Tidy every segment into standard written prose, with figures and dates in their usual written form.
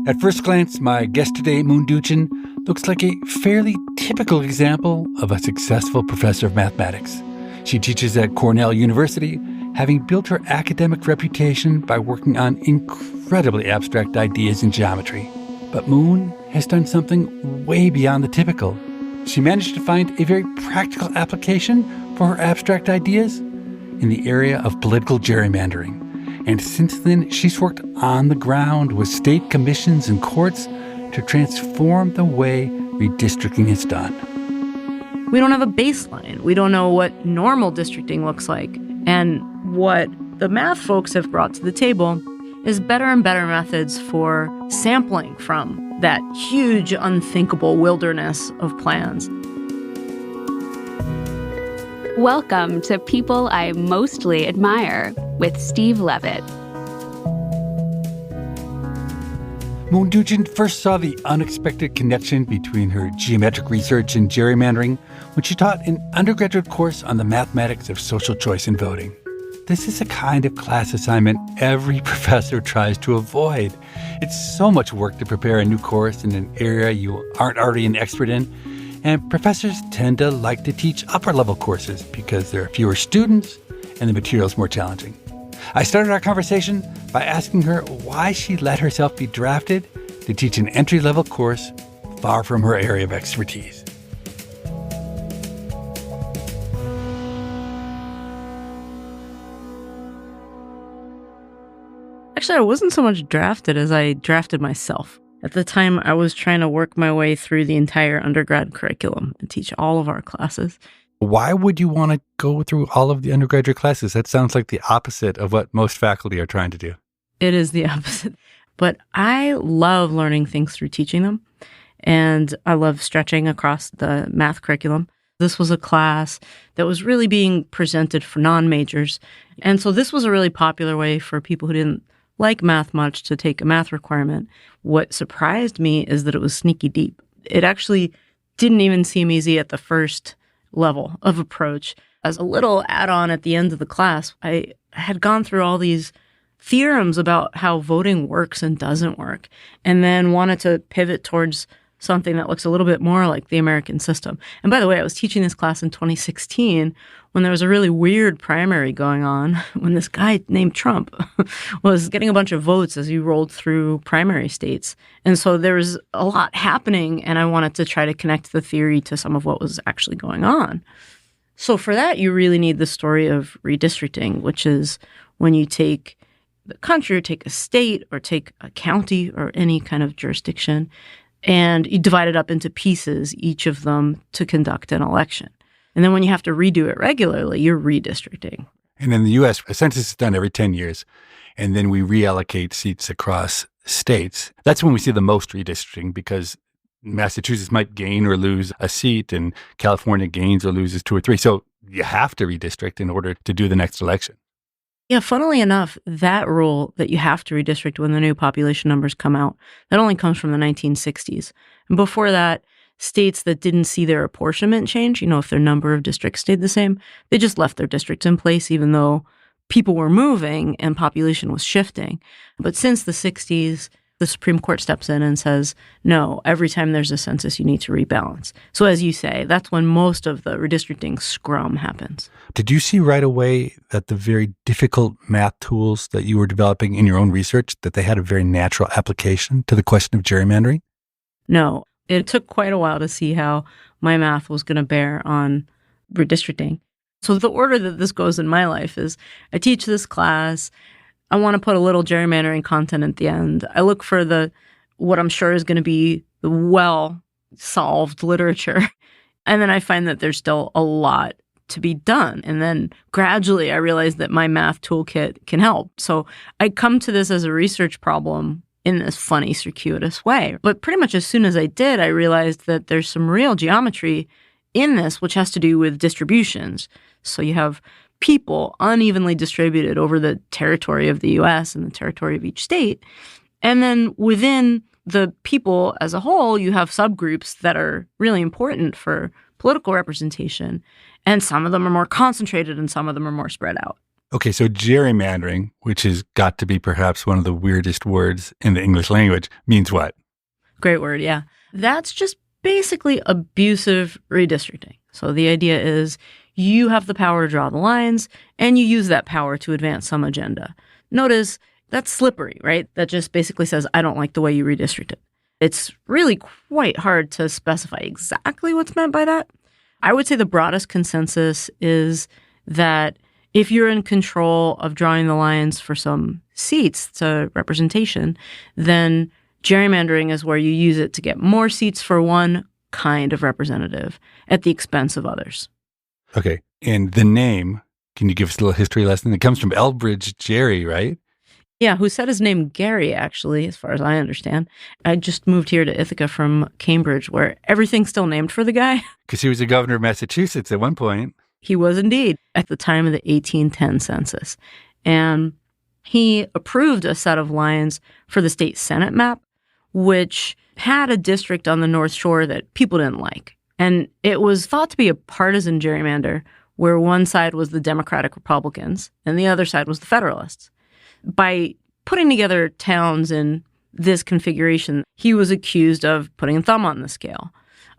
At first glance, my guest today, Moon Duchin, looks like a fairly typical example of a successful professor of mathematics. She teaches at Cornell University, having built her academic reputation by working on incredibly abstract ideas in geometry. But Moon has done something way beyond the typical. She managed to find a very practical application for her abstract ideas in the area of political gerrymandering. And since then, she's worked on the ground with state commissions and courts to transform the way redistricting is done. We don't have a baseline. We don't know what normal districting looks like. And what the math folks have brought to the table is better and better methods for sampling from that huge, unthinkable wilderness of plans. Welcome to People I Mostly Admire with Steve Levitt. Moon Duchin first saw the unexpected connection between her geometric research and gerrymandering when she taught an undergraduate course on the mathematics of social choice in voting. This is a kind of class assignment every professor tries to avoid. It's so much work to prepare a new course in an area you aren't already an expert in. And professors tend to like to teach upper-level courses because there are fewer students and the material is more challenging. I started our conversation by asking her why she let herself be drafted to teach an entry-level course far from her area of expertise. Actually, I wasn't so much drafted as I drafted myself. At the time, I was trying to work my way through the entire undergrad curriculum and teach all of our classes. Why would you want to go through all of the undergraduate classes? That sounds like the opposite of what most faculty are trying to do. It is the opposite. But I love learning things through teaching them, and I love stretching across the math curriculum. This was a class that was really being presented for non-majors, and so this was a really popular way for people who didn't like math much to take a math requirement. What surprised me is that it was sneaky deep. It actually didn't even seem easy at the first level of approach. As a little add-on at the end of the class, I had gone through all these theorems about how voting works and doesn't work, and then wanted to pivot towards something that looks a little bit more like the American system. And by the way, I was teaching this class in 2016 when there was a really weird primary going on, when this guy named Trump was getting a bunch of votes as he rolled through primary states. And so there was a lot happening, and I wanted to try to connect the theory to some of what was actually going on. So for that, you really need the story of redistricting, which is when you take the country or take a state or take a county or any kind of jurisdiction, and you divide it up into pieces, each of them to conduct an election. And then when you have to redo it regularly, you're redistricting. And in the U.S., a census is done every 10 years, and then we reallocate seats across states. That's when we see the most redistricting, because Massachusetts might gain or lose a seat, and California gains or loses 2 or 3. So you have to redistrict in order to do the next election. Yeah, funnily enough, that rule that you have to redistrict when the new population numbers come out, that only comes from the 1960s. And before that, states that didn't see their apportionment change, if their number of districts stayed the same, they just left their districts in place even though people were moving and population was shifting. But since the 60s, the Supreme Court steps in and says, no, every time there's a census, you need to rebalance. So as you say, that's when most of the redistricting scrum happens. Did you see right away that the very difficult math tools that you were developing in your own research, that they had a very natural application to the question of gerrymandering? No, it took quite a while to see how my math was going to bear on redistricting. So the order that this goes in my life is I teach this class. I want to put a little gerrymandering content at the end. I look for what I'm sure is going to be the well-solved literature. And then I find that there's still a lot to be done. And then gradually I realize that my math toolkit can help. So I come to this as a research problem in this funny, circuitous way. But pretty much as soon as I did, I realized that there's some real geometry in this, which has to do with distributions. So you have people unevenly distributed over the territory of the U.S. and the territory of each state. And then within the people as a whole, you have subgroups that are really important for political representation. And some of them are more concentrated and some of them are more spread out. Okay, so gerrymandering, which has got to be perhaps one of the weirdest words in the English language, means what? Great word, yeah. That's just basically abusive redistricting. So the idea is you have the power to draw the lines, and you use that power to advance some agenda. Notice that's slippery, right? That just basically says, I don't like the way you redistricted. It's really quite hard to specify exactly what's meant by that. I would say the broadest consensus is that if you're in control of drawing the lines for some seats to representation, then gerrymandering is where you use it to get more seats for one kind of representative at the expense of others. Okay. And the name, can you give us a little history lesson? It comes from Elbridge Gerry, right? Yeah, who said his name Gary, actually, as far as I understand. I just moved here to Ithaca from Cambridge, where everything's still named for the guy. Because he was the governor of Massachusetts at one point. He was indeed at the time of the 1810 census. And he approved a set of lines for the state Senate map, which had a district on the North Shore that people didn't like. And it was thought to be a partisan gerrymander, where one side was the Democratic Republicans and the other side was the Federalists. By putting together towns in this configuration, he was accused of putting a thumb on the scale.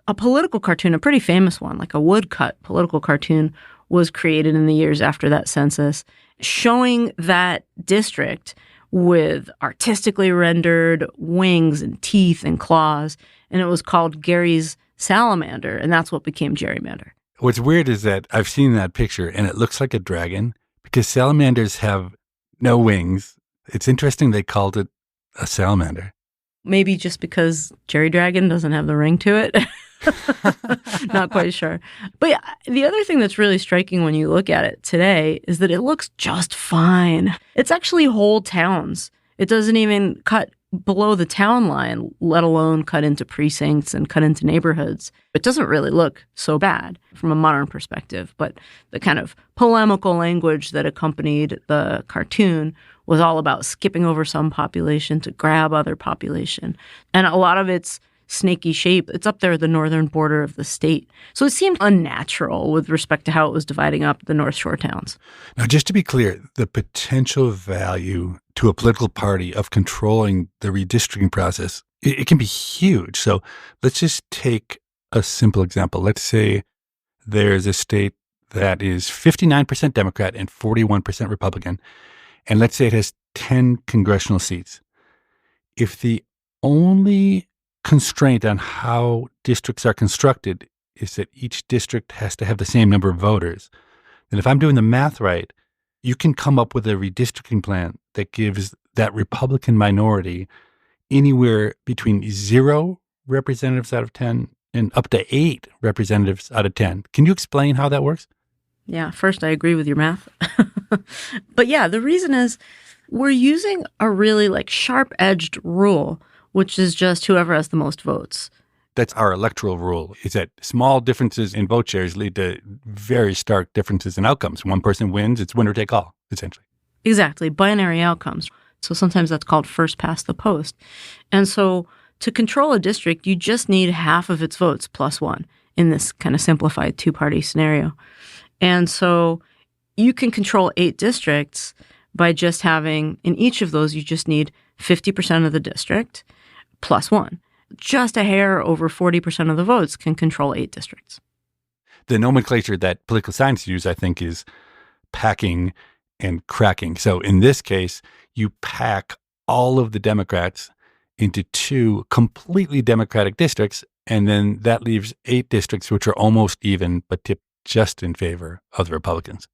A political cartoon, a pretty famous one, like a woodcut political cartoon, was created in the years after that census, showing that district with artistically rendered wings and teeth and claws, and it was called Gary's salamander, and that's what became gerrymander. What's weird is that I've seen that picture, and it looks like a dragon, because salamanders have no wings. It's interesting they called it a salamander. Maybe just because Jerry Dragon doesn't have the ring to it. Not quite sure. But yeah, the other thing that's really striking when you look at it today is that it looks just fine. It's actually whole towns. It doesn't even cut below the town line, let alone cut into precincts and cut into neighborhoods. It doesn't really look so bad from a modern perspective, but the kind of polemical language that accompanied the cartoon was all about skipping over some population to grab other population. And a lot of its snaky shape, it's up there at the northern border of the state. So it seemed unnatural with respect to how it was dividing up the North Shore towns. Now, just to be clear, the potential value to a political party of controlling the redistricting process, it can be huge. So let's just take a simple example. Let's say there's a state that is 59% Democrat and 41% Republican. And let's say it has 10 congressional seats. If the only constraint on how districts are constructed is that each district has to have the same number of voters, then if I'm doing the math right, you can come up with a redistricting plan that gives that Republican minority anywhere between 0 representatives out of 10 and up to 8 representatives out of 10. Can you explain how that works? Yeah, first, I agree with your math. But yeah, the reason is we're using a really sharp-edged rule, which is just whoever has the most votes. That's our electoral rule, is that small differences in vote shares lead to very stark differences in outcomes. One person wins, it's winner take all, essentially. Exactly, binary outcomes. So sometimes that's called first past the post. And so to control a district, you just need half of its votes plus one in this kind of simplified two-party scenario. And so you can control 8 districts by just having, in each of those, you just need 50% of the district plus one. Just a hair over 40% of the votes can control 8 districts. The nomenclature that political science use, I think, is packing and cracking. So in this case, you pack all of the Democrats into 2 completely Democratic districts, and then that leaves 8 districts which are almost even but tipped just in favor of the Republicans.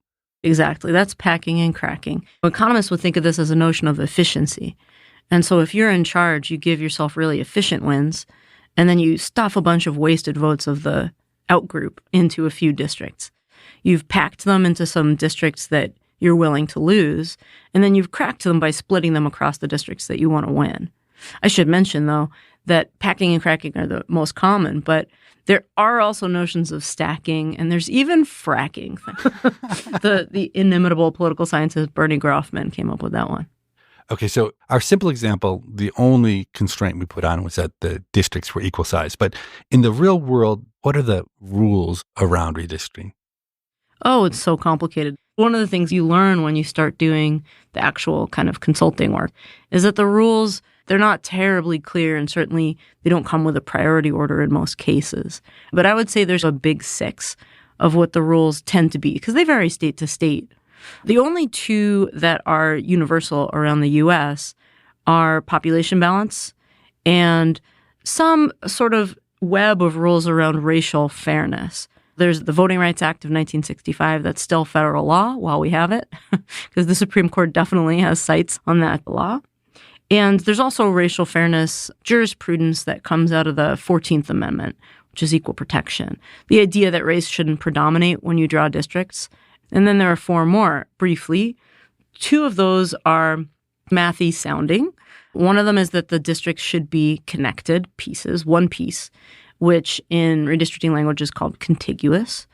Exactly. That's packing and cracking. Economists would think of this as a notion of efficiency. And so if you're in charge, you give yourself really efficient wins, and then you stuff a bunch of wasted votes of the outgroup into a few districts. You've packed them into some districts that you're willing to lose, and then you've cracked them by splitting them across the districts that you want to win. I should mention, though, that packing and cracking are the most common, but there are also notions of stacking, and there's even fracking. The inimitable political scientist Bernie Groffman came up with that one. Okay, so our simple example, the only constraint we put on was that the districts were equal size. But in the real world, what are the rules around redistricting? Oh, it's so complicated. One of the things you learn when you start doing the actual kind of consulting work is that the rules, they're not terribly clear, and certainly they don't come with a priority order in most cases. But I would say there's a big six of what the rules tend to be, because they vary state to state. The only two that are universal around the U.S. are population balance and some sort of web of rules around racial fairness. There's the Voting Rights Act of 1965 that's still federal law while we have it, because the Supreme Court definitely has sights on that law. And there's also racial fairness jurisprudence that comes out of the 14th Amendment, which is equal protection. The idea that race shouldn't predominate when you draw districts. And then there are four more, briefly. Two of those are mathy sounding. One of them is that the districts should be connected pieces, one piece, which in redistricting language is called contiguous.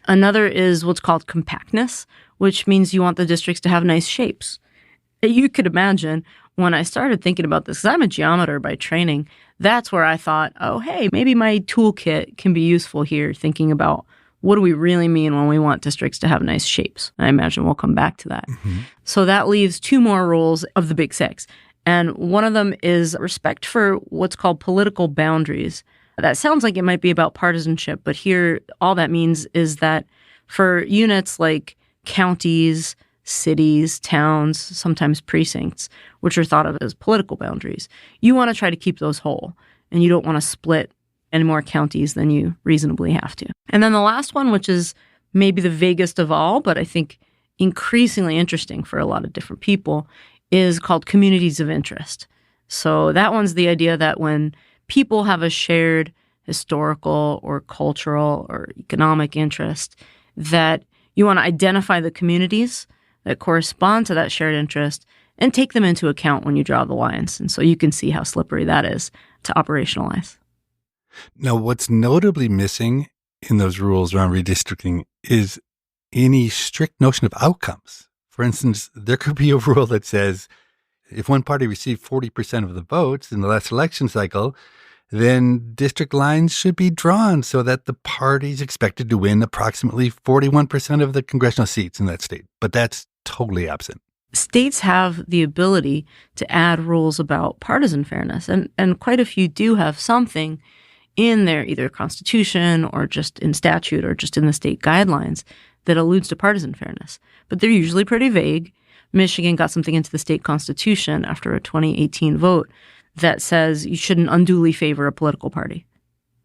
Another is what's called compactness, which means you want the districts to have nice shapes. You could imagine when I started thinking about this, because I'm a geometer by training, that's where I thought, oh, hey, maybe my toolkit can be useful here, thinking about what do we really mean when we want districts to have nice shapes? And I imagine we'll come back to that. Mm-hmm. So that leaves two more rules of the big six. And one of them is respect for what's called political boundaries. That sounds like it might be about partisanship, but here all that means is that for units like counties, cities, towns, sometimes precincts, which are thought of as political boundaries, you want to try to keep those whole, and you don't want to split any more counties than you reasonably have to. And then the last one, which is maybe the vaguest of all, but I think increasingly interesting for a lot of different people, is called communities of interest. So that one's the idea that when people have a shared historical or cultural or economic interest, that you want to identify the communities that correspond to that shared interest and take them into account when you draw the lines. And so you can see how slippery that is to operationalize. Now, what's notably missing in those rules around redistricting is any strict notion of outcomes. For instance, there could be a rule that says if one party received 40% of the votes in the last election cycle, then district lines should be drawn so that the party is expected to win approximately 41% of the congressional seats in that state. But that's totally absent. States have the ability to add rules about partisan fairness, and quite a few do have something in their either constitution or just in statute or just in the state guidelines that alludes to partisan fairness. But they're usually pretty vague. Michigan got something into the state constitution after a 2018 vote that says you shouldn't unduly favor a political party.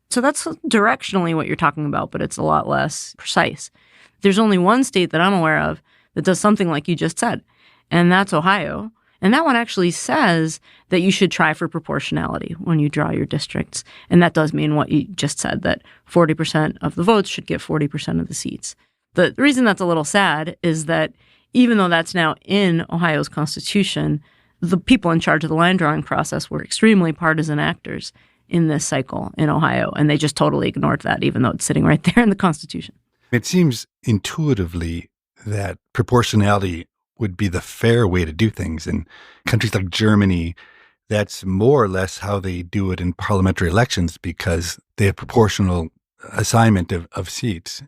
So that's directionally what you're talking about, but it's a lot less precise. There's only one state that I'm aware of that does something like you just said, and that's Ohio. And that one actually says that you should try for proportionality when you draw your districts. And that does mean what you just said, that 40% of the votes should get 40% of the seats. The reason that's a little sad is that even though that's now in Ohio's constitution, the people in charge of the line drawing process were extremely partisan actors in this cycle in Ohio, and they just totally ignored that, even though it's sitting right there in the Constitution. It seems intuitively that proportionality would be the fair way to do things. In countries like Germany, that's more or less how they do it in parliamentary elections because they have proportional assignment of seats.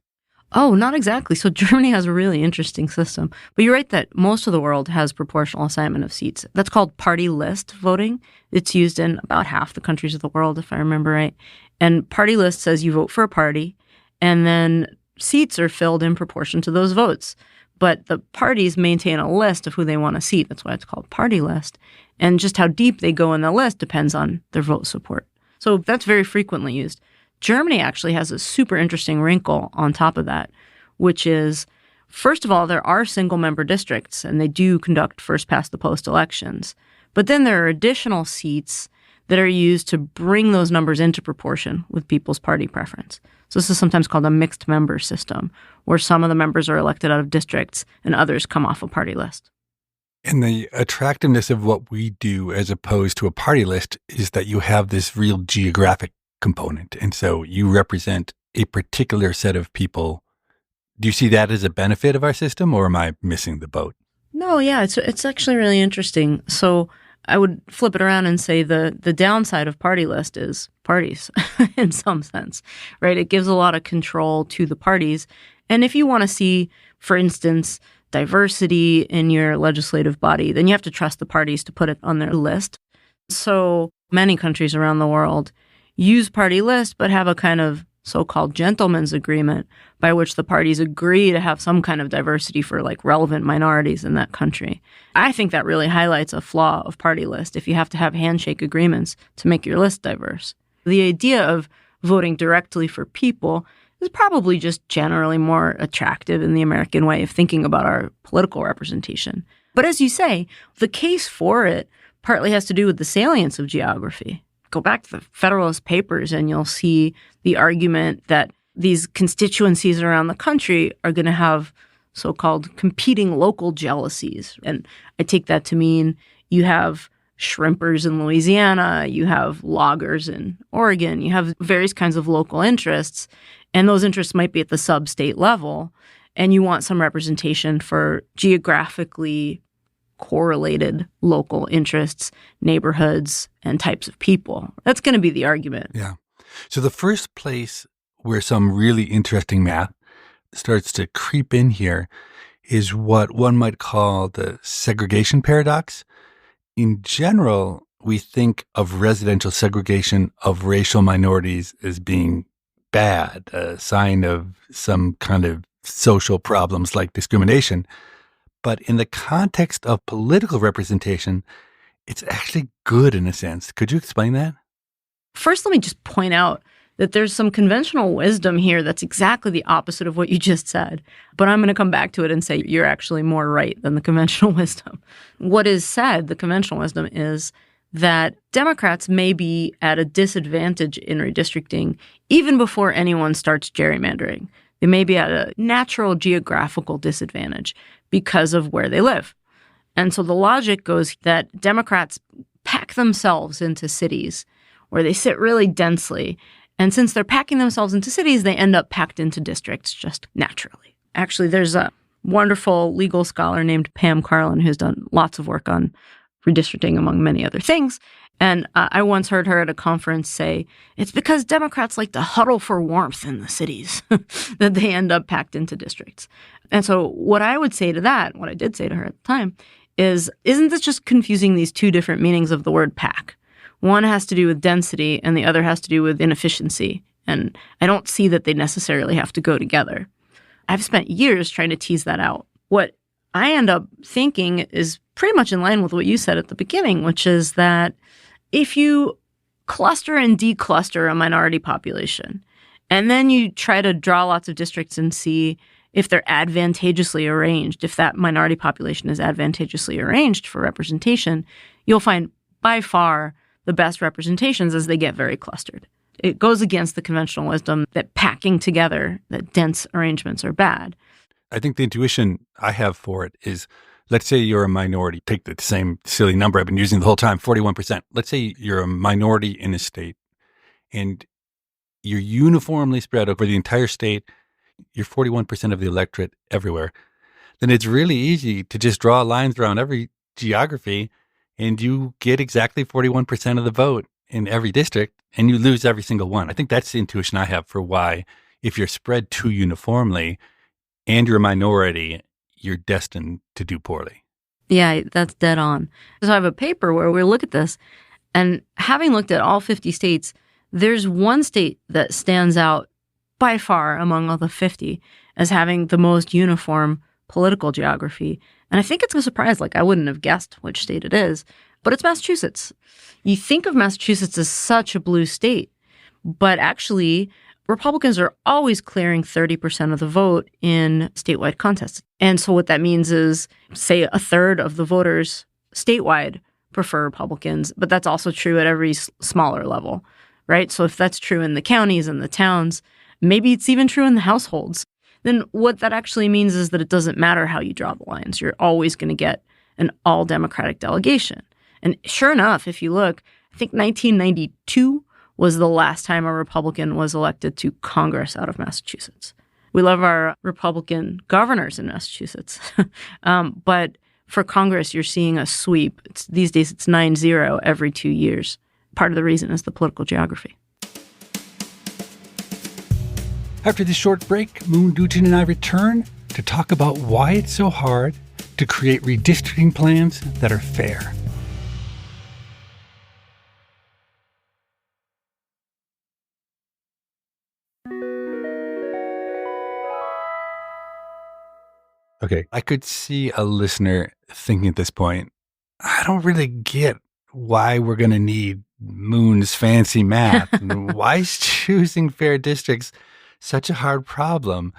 Oh, not exactly. So Germany has a really interesting system. But you're right that most of the world has proportional assignment of seats. That's called party list voting. It's used in about half the countries of the world, if I remember right. And party list says you vote for a party, and then seats are filled in proportion to those votes. But the parties maintain a list of who they want to seat. That's why it's called party list. And just how deep they go in the list depends on their vote support. So that's very frequently used. Germany actually has a super interesting wrinkle on top of that, which is, first of all, there are single-member districts, and they do conduct first-past-the-post elections. But then there are additional seats that are used to bring those numbers into proportion with people's party preference. So this is sometimes called a mixed member system, where some of the members are elected out of districts and others come off a party list. And the attractiveness of what we do as opposed to a party list is that you have this real geographic component. And so you represent a particular set of people. Do you see that as a benefit of our system, or am I missing the boat? No, yeah, it's actually really interesting. So I would flip it around and say the downside of party list is parties in some sense, right? It gives a lot of control to the parties. And if you want to see for instance, diversity in your legislative body, then you have to trust the parties to put it on their list. So many countries around the world use party lists, but have a kind of so-called gentleman's agreement by which the parties agree to have some kind of diversity for like relevant minorities in that country. I think that really highlights a flaw of party list if you have to have handshake agreements to make your list diverse. The idea of voting directly for people is probably just generally more attractive in the American way of thinking about our political representation. But as you say, the case for it partly has to do with the salience of geography. Go back to the Federalist Papers and you'll see the argument that these constituencies around the country are going to have so-called competing local jealousies. And I take that to mean you have shrimpers in Louisiana, you have loggers in Oregon, you have various kinds of local interests, and those interests might be at the sub-state level, and you want some representation for geographically correlated local interests, neighborhoods, and types of people. That's going to be the argument. Yeah. So the first place where some really interesting math starts to creep in here is what one might call the segregation paradox. In general, we think of residential segregation of racial minorities as being bad, a sign of some kind of social problems like discrimination. But in the context of political representation, it's actually good in a sense. Could you explain that? First, let me just point out that there's some conventional wisdom here that's exactly the opposite of what you just said. But I'm going to come back to it and say you're actually more right than the conventional wisdom. What is said, the conventional wisdom, is that Democrats may be at a disadvantage in redistricting even before anyone starts gerrymandering. They may be at a natural geographical disadvantage because of where they live. And so the logic goes that Democrats pack themselves into cities where they sit really densely. And since they're packing themselves into cities, they end up packed into districts just naturally. Actually, there's a wonderful legal scholar named Pam Karlan who's done lots of work on redistricting, among many other things. And I once heard her at a conference say, it's because Democrats like to huddle for warmth in the cities that they end up packed into districts. And so what I would say to that, what I did say to her at the time, is, isn't this just confusing these two different meanings of the word pack? One has to do with density and the other has to do with inefficiency. And I don't see that they necessarily have to go together. I've spent years trying to tease that out. What I end up thinking is pretty much in line with what you said at the beginning, which is that if you cluster and decluster a minority population, and then you try to draw lots of districts and see if they're advantageously arranged, if that minority population is advantageously arranged for representation, you'll find by far the best representations as they get very clustered. It goes against the conventional wisdom that packing together, that dense arrangements are bad. I think the intuition I have for it is, let's say you're a minority. Take the same silly number I've been using the whole time, 41%. Let's say you're a minority in a state and you're uniformly spread over the entire state. You're 41% of the electorate everywhere. Then it's really easy to just draw lines around every geography and you get exactly 41% of the vote in every district and you lose every single one. I think that's the intuition I have for why, if you're spread too uniformly and you're a minority, you're destined to do poorly. Yeah, that's dead on. So I have a paper where we look at this, and having looked at all 50 states, there's one state that stands out by far among all the 50 as having the most uniform political geography. And I think it's a surprise. Like, I wouldn't have guessed which state it is, but it's Massachusetts. You think of Massachusetts as such a blue state, but actually Republicans are always clearing 30% of the vote in statewide contests. And so what that means is, say, a third of the voters statewide prefer Republicans, but that's also true at every smaller level, right? So if that's true in the counties and the towns, maybe it's even true in the households, then what that actually means is that it doesn't matter how you draw the lines. You're always going to get an all-Democratic delegation. And sure enough, if you look, I think 1992 was the last time a Republican was elected to Congress out of Massachusetts. We love our Republican governors in Massachusetts. But for Congress, you're seeing a sweep. These days, it's 9-0 every 2 years. Part of the reason is the political geography. After this short break, Moon Duchin and I return to talk about why it's so hard to create redistricting plans that are fair. Okay, I could see a listener thinking at this point, I don't really get why we're going to need Moon's fancy math. Why is choosing fair districts such a hard problem?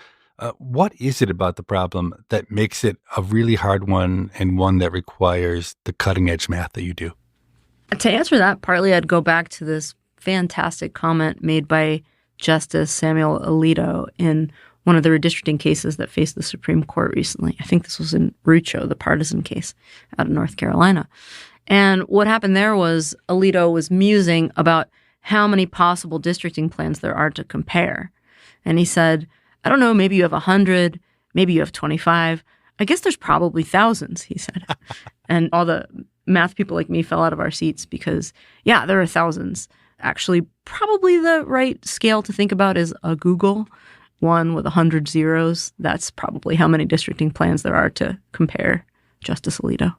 What is it about the problem that makes it a really hard one and one that requires the cutting edge math that you do? To answer that, partly I'd go back to this fantastic comment made by Justice Samuel Alito in one of the redistricting cases that faced the Supreme Court recently. I think this was in Rucho, the partisan case out of North Carolina. And what happened there was Alito was musing about how many possible districting plans there are to compare. And he said, I don't know, maybe you have 100, maybe you have 25. I guess there's probably thousands, he said. And all the math people like me fell out of our seats because, yeah, there are thousands. Actually, probably the right scale to think about is a Google, one with 100 zeros. That's probably how many districting plans there are to compare, Justice Alito.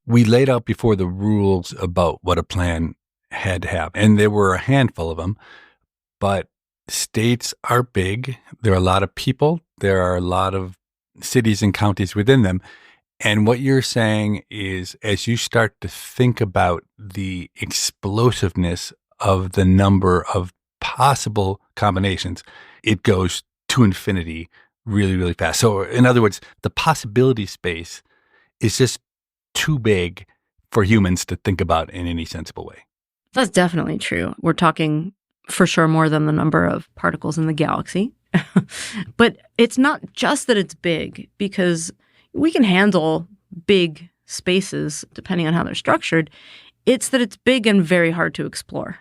We laid out before the rules about what a plan had to have, and there were a handful of them, but states are big. There are a lot of people. There are a lot of cities and counties within them. And what you're saying is, as you start to think about the explosiveness of the number of possible combinations, it goes to infinity really, really fast. So in other words, the possibility space is just too big for humans to think about in any sensible way. That's definitely true. We're talking for sure more than the number of particles in the galaxy. But it's not just that it's big, because we can handle big spaces depending on how they're structured. It's that it's big and very hard to explore.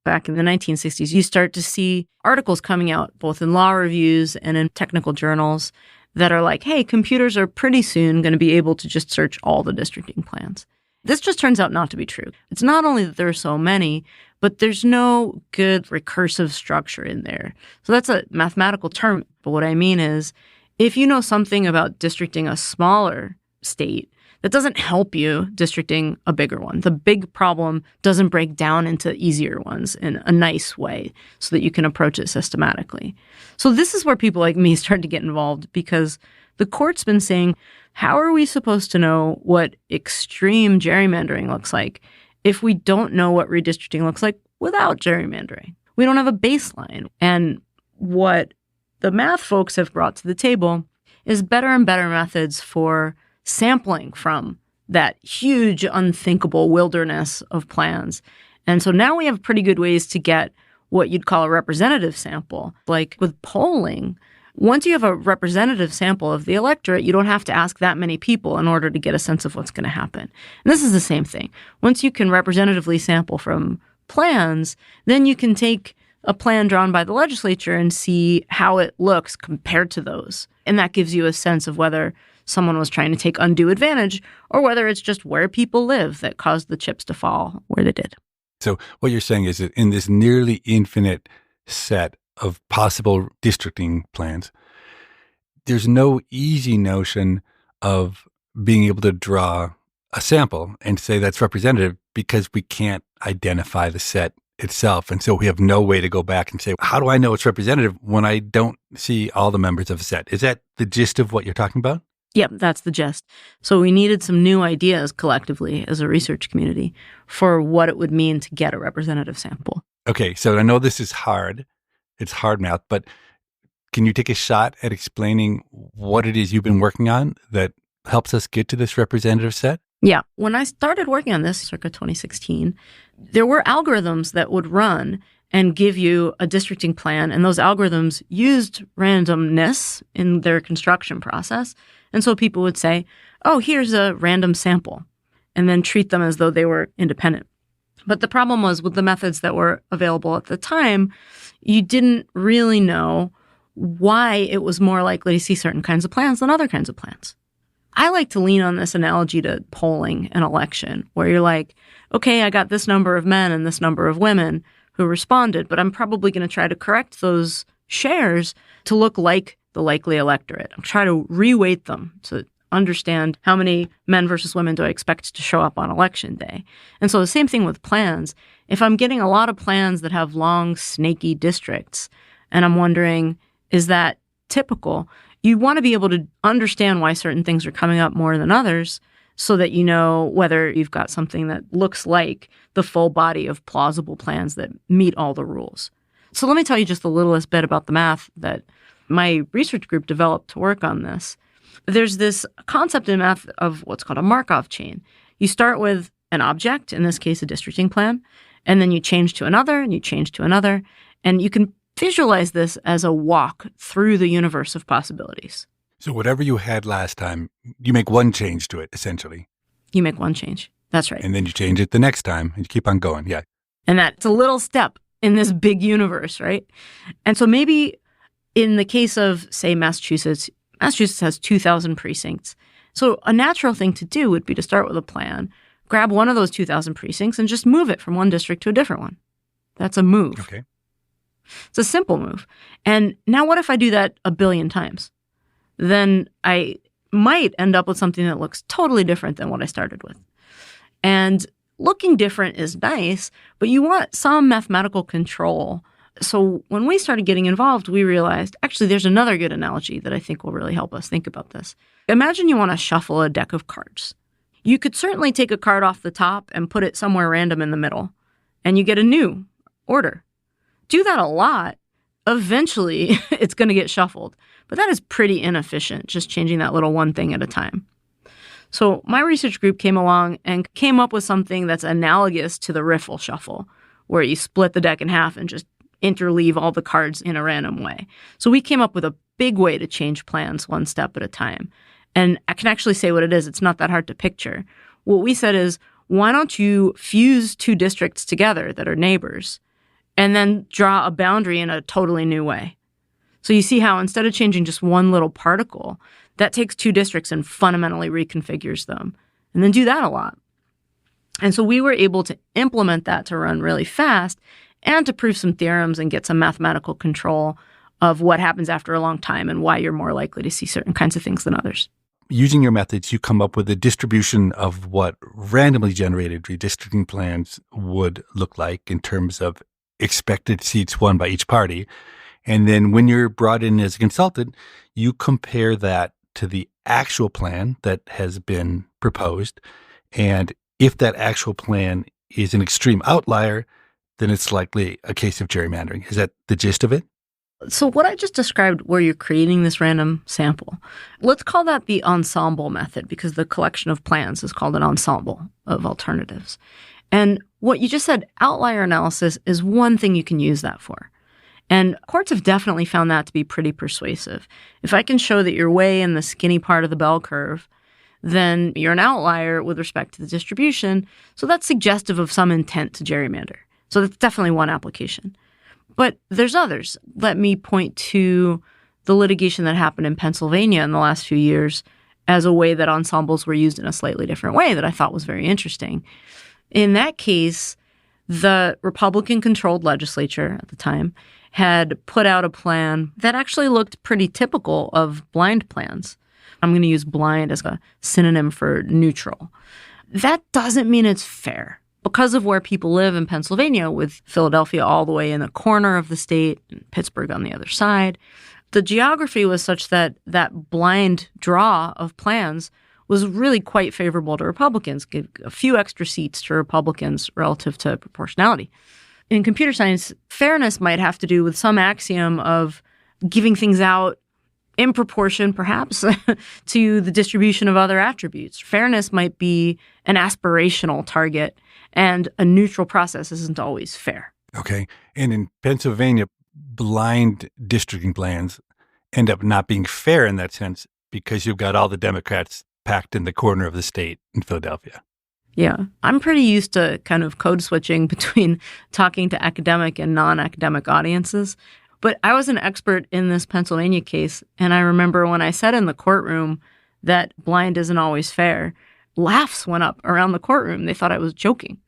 Back in the 1960s, you start to see articles coming out both in law reviews and in technical journals that are like, hey, computers are pretty soon going to be able to just search all the districting plans. This just turns out not to be true. It's not only that there are so many, but there's no good recursive structure in there. So that's a mathematical term. But what I mean is, if you know something about districting a smaller state, that doesn't help you districting a bigger one. The big problem doesn't break down into easier ones in a nice way so that you can approach it systematically. So this is where people like me start to get involved, because the court's been saying, how are we supposed to know what extreme gerrymandering looks like if we don't know what redistricting looks like without gerrymandering? We don't have a baseline. And what the math folks have brought to the table is better and better methods for sampling from that huge, unthinkable wilderness of plans. And so now we have pretty good ways to get what you'd call a representative sample. Like with polling, once you have a representative sample of the electorate, you don't have to ask that many people in order to get a sense of what's going to happen. And this is the same thing. Once you can representatively sample from plans, then you can take a plan drawn by the legislature and see how it looks compared to those. And that gives you a sense of whether someone was trying to take undue advantage or whether it's just where people live that caused the chips to fall where they did. So what you're saying is that in this nearly infinite set of possible districting plans, there's no easy notion of being able to draw a sample and say that's representative, because we can't identify the set itself. And so we have no way to go back and say, how do I know it's representative when I don't see all the members of a set? Is that the gist of what you're talking about? Yep, that's the gist. So we needed some new ideas collectively as a research community for what it would mean to get a representative sample. Okay, so I know this is hard. It's hard math, but can you take a shot at explaining what it is you've been working on that helps us get to this representative set? Yeah. When I started working on this circa 2016, there were algorithms that would run and give you a districting plan, and those algorithms used randomness in their construction process. And so people would say, oh, here's a random sample, and then treat them as though they were independent. But the problem was, with the methods that were available at the time, you didn't really know why it was more likely to see certain kinds of plans than other kinds of plans. I like to lean on this analogy to polling an election, where you're like, okay, I got this number of men and this number of women who responded, but I'm probably going to try to correct those shares to look like the likely electorate. I'm trying to reweight them to understand how many men versus women do I expect to show up on election day. And so the same thing with plans. If I'm getting a lot of plans that have long, snaky districts, and I'm wondering, is that typical? You want to be able to understand why certain things are coming up more than others so that you know whether you've got something that looks like the full body of plausible plans that meet all the rules. So let me tell you just the littlest bit about the math that my research group developed to work on this. There's this concept in math of what's called a Markov chain. You start with an object, in this case a districting plan, and then you change to another, and you change to another, and you can visualize this as a walk through the universe of possibilities. So whatever you had last time, you make one change to it, essentially. You make one change. That's right. And then you change it the next time, and you keep on going, yeah. And that's a little step in this big universe, right? And so maybe in the case of, say, Massachusetts has 2,000 precincts. So a natural thing to do would be to start with a plan, grab one of those 2,000 precincts, and just move it from one district to a different one. That's a move. Okay. It's a simple move. And now what if I do that 1 billion times? Then I might end up with something that looks totally different than what I started with. And looking different is nice, but you want some mathematical control. So when we started getting involved, we realized, actually, there's another good analogy that I think will really help us think about this. Imagine you want to shuffle a deck of cards. You could certainly take a card off the top and put it somewhere random in the middle, and you get a new order. Do that a lot, eventually it's going to get shuffled. But that is pretty inefficient, just changing that little one thing at a time. So my research group came along and came up with something that's analogous to the riffle shuffle, where you split the deck in half and just interleave all the cards in a random way. So we came up with a big way to change plans one step at a time. And I can actually say what it is. It's not that hard to picture. What we said is, why don't you fuse two districts together that are neighbors and then draw a boundary in a totally new way? So you see how instead of changing just one little particle, that takes two districts and fundamentally reconfigures them. And then do that a lot. And so we were able to implement that to run really fast and to prove some theorems and get some mathematical control of what happens after a long time and why you're more likely to see certain kinds of things than others. Using your methods, you come up with a distribution of what randomly generated redistricting plans would look like in terms of expected seats won by each party. And then when you're brought in as a consultant, you compare that to the actual plan that has been proposed. And if that actual plan is an extreme outlier, then it's likely a case of gerrymandering. Is that the gist of it? So what I just described, where you're creating this random sample, let's call that the ensemble method, because the collection of plans is called an ensemble of alternatives. And what you just said, outlier analysis, is one thing you can use that for. And courts have definitely found that to be pretty persuasive. If I can show that you're way in the skinny part of the bell curve, then you're an outlier with respect to the distribution. So that's suggestive of some intent to gerrymander. So that's definitely one application. But there's others. Let me point to the litigation that happened in Pennsylvania in the last few years as a way that ensembles were used in a slightly different way that I thought was very interesting. In that case, the Republican-controlled legislature at the time had put out a plan that actually looked pretty typical of blind plans. I'm going to use blind as a synonym for neutral. That doesn't mean it's fair. Because of where people live in Pennsylvania, with Philadelphia all the way in the corner of the state and Pittsburgh on the other side, the geography was such that that blind draw of plans was really quite favorable to Republicans, give a few extra seats to Republicans relative to proportionality. In computer science, fairness might have to do with some axiom of giving things out in proportion, perhaps, to the distribution of other attributes. Fairness might be an aspirational target, and a neutral process isn't always fair. Okay. And in Pennsylvania, blind districting plans end up not being fair in that sense because you've got all the Democrats packed in the corner of the state in Philadelphia. Yeah. I'm pretty used to kind of code switching between talking to academic and non-academic audiences. But I was an expert in this Pennsylvania case, and I remember when I said in the courtroom that blind isn't always fair, laughs went up around the courtroom. They thought I was joking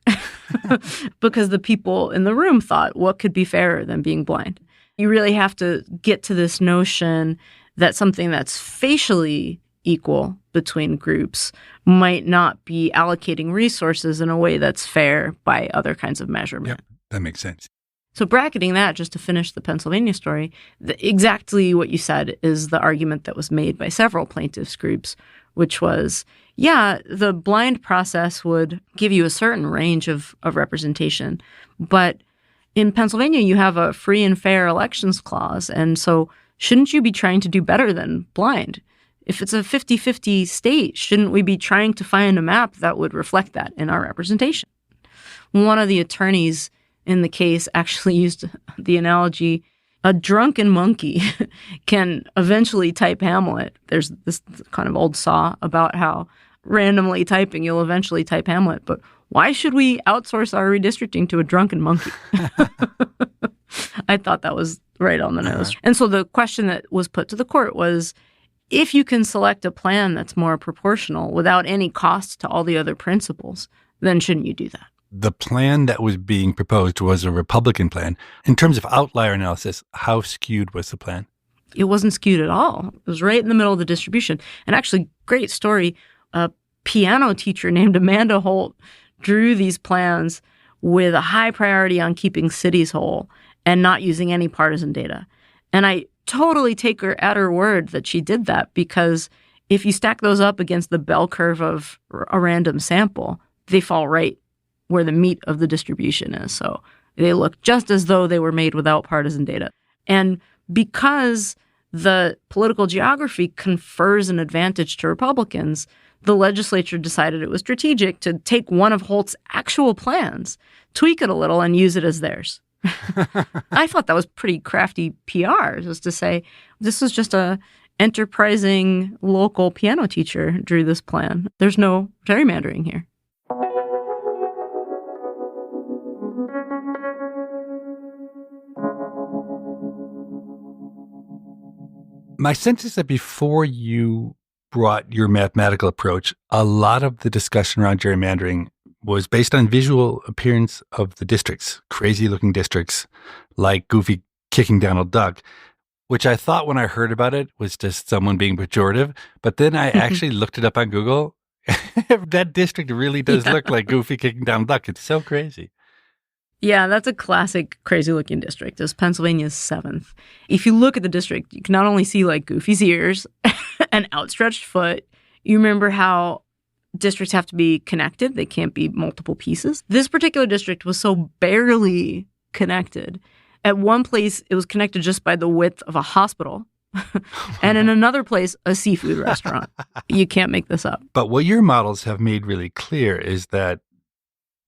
because the people in the room thought, what could be fairer than being blind? You really have to get to this notion that something that's facially equal between groups might not be allocating resources in a way that's fair by other kinds of measurement. Yep, that makes sense. So bracketing that, just to finish the Pennsylvania story, exactly what you said is the argument that was made by several plaintiffs' groups, which was, yeah, the blind process would give you a certain range of representation, but in Pennsylvania, you have a free and fair elections clause, and so shouldn't you be trying to do better than blind? If it's a 50-50 state, shouldn't we be trying to find a map that would reflect that in our representation? One of the attorneys in the case actually used the analogy, a drunken monkey can eventually type Hamlet. There's this kind of old saw about how randomly typing, you'll eventually type Hamlet, but why should we outsource our redistricting to a drunken monkey? I thought that was right on the nose. And so the question that was put to the court was, if you can select a plan that's more proportional without any cost to all the other principles, then shouldn't you do that? The plan that was being proposed was a Republican plan. In terms of outlier analysis, how skewed was the plan? It wasn't skewed at all. It was right in the middle of the distribution. And actually, great story, a piano teacher named Amanda Holt drew these plans with a high priority on keeping cities whole and not using any partisan data. And I totally take her at her word that she did that, because if you stack those up against the bell curve of a random sample, they fall right where the meat of the distribution is. So they look just as though they were made without partisan data. And because the political geography confers an advantage to Republicans, the legislature decided it was strategic to take one of Holt's actual plans, tweak it a little, and use it as theirs. I thought that was pretty crafty PR, just to say, this was just a enterprising local piano teacher drew this plan. There's no gerrymandering here. My sense is that before you brought your mathematical approach, a lot of the discussion around gerrymandering was based on visual appearance of the districts, crazy-looking districts like Goofy kicking Donald Duck, which I thought when I heard about it was just someone being pejorative. But then I actually looked it up on Google. That district really does look like Goofy kicking Donald Duck. It's so crazy. Yeah, that's a classic crazy-looking district. It's Pennsylvania's 7th. If you look at the district, you can not only see like Goofy's ears, an outstretched foot. You remember how districts have to be connected. They can't be multiple pieces. This particular district was so barely connected. At one place, it was connected just by the width of a hospital. And in another place, a seafood restaurant. You can't make this up. But what your models have made really clear is that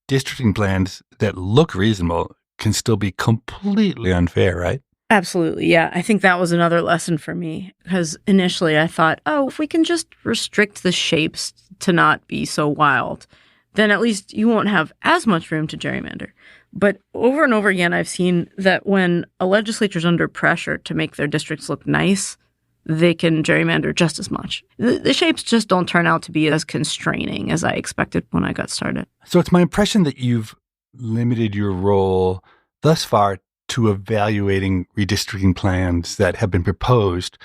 districting plans that look reasonable can still be completely unfair, right? Absolutely, yeah. I think that was another lesson for me, because initially I thought, oh, if we can just restrict the shapes to not be so wild, then at least you won't have as much room to gerrymander. But over and over again, I've seen that when a legislature's under pressure to make their districts look nice, they can gerrymander just as much. The shapes just don't turn out to be as constraining as I expected when I got started. So it's my impression that you've limited your role thus far to evaluating redistricting plans that have been proposed.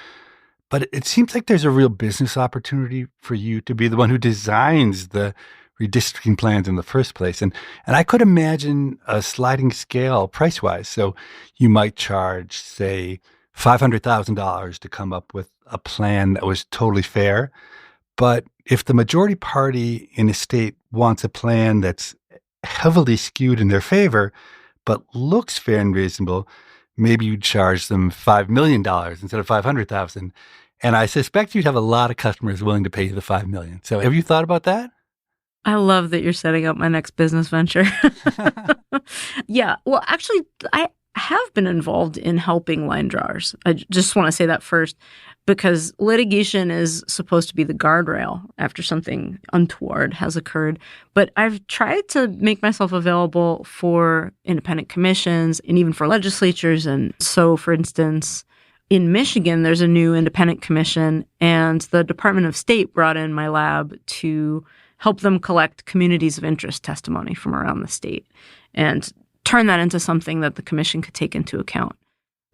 But it seems like there's a real business opportunity for you to be the one who designs the redistricting plans in the first place. And I could imagine a sliding scale price-wise. So you might charge, say, $500,000 to come up with a plan that was totally fair. But if the majority party in a state wants a plan that's heavily skewed in their favor, but looks fair and reasonable, maybe you'd charge them $5 million instead of $500,000. And I suspect you'd have a lot of customers willing to pay you the $5 million. So have you thought about that? I love that you're setting up my next business venture. Yeah. Well, actually, I have been involved in helping line drawers. I just want to say that first, because litigation is supposed to be the guardrail after something untoward has occurred. But I've tried to make myself available for independent commissions and even for legislatures. And so, for instance, in Michigan, there's a new independent commission, and the Department of State brought in my lab to help them collect communities of interest testimony from around the state and turn that into something that the commission could take into account.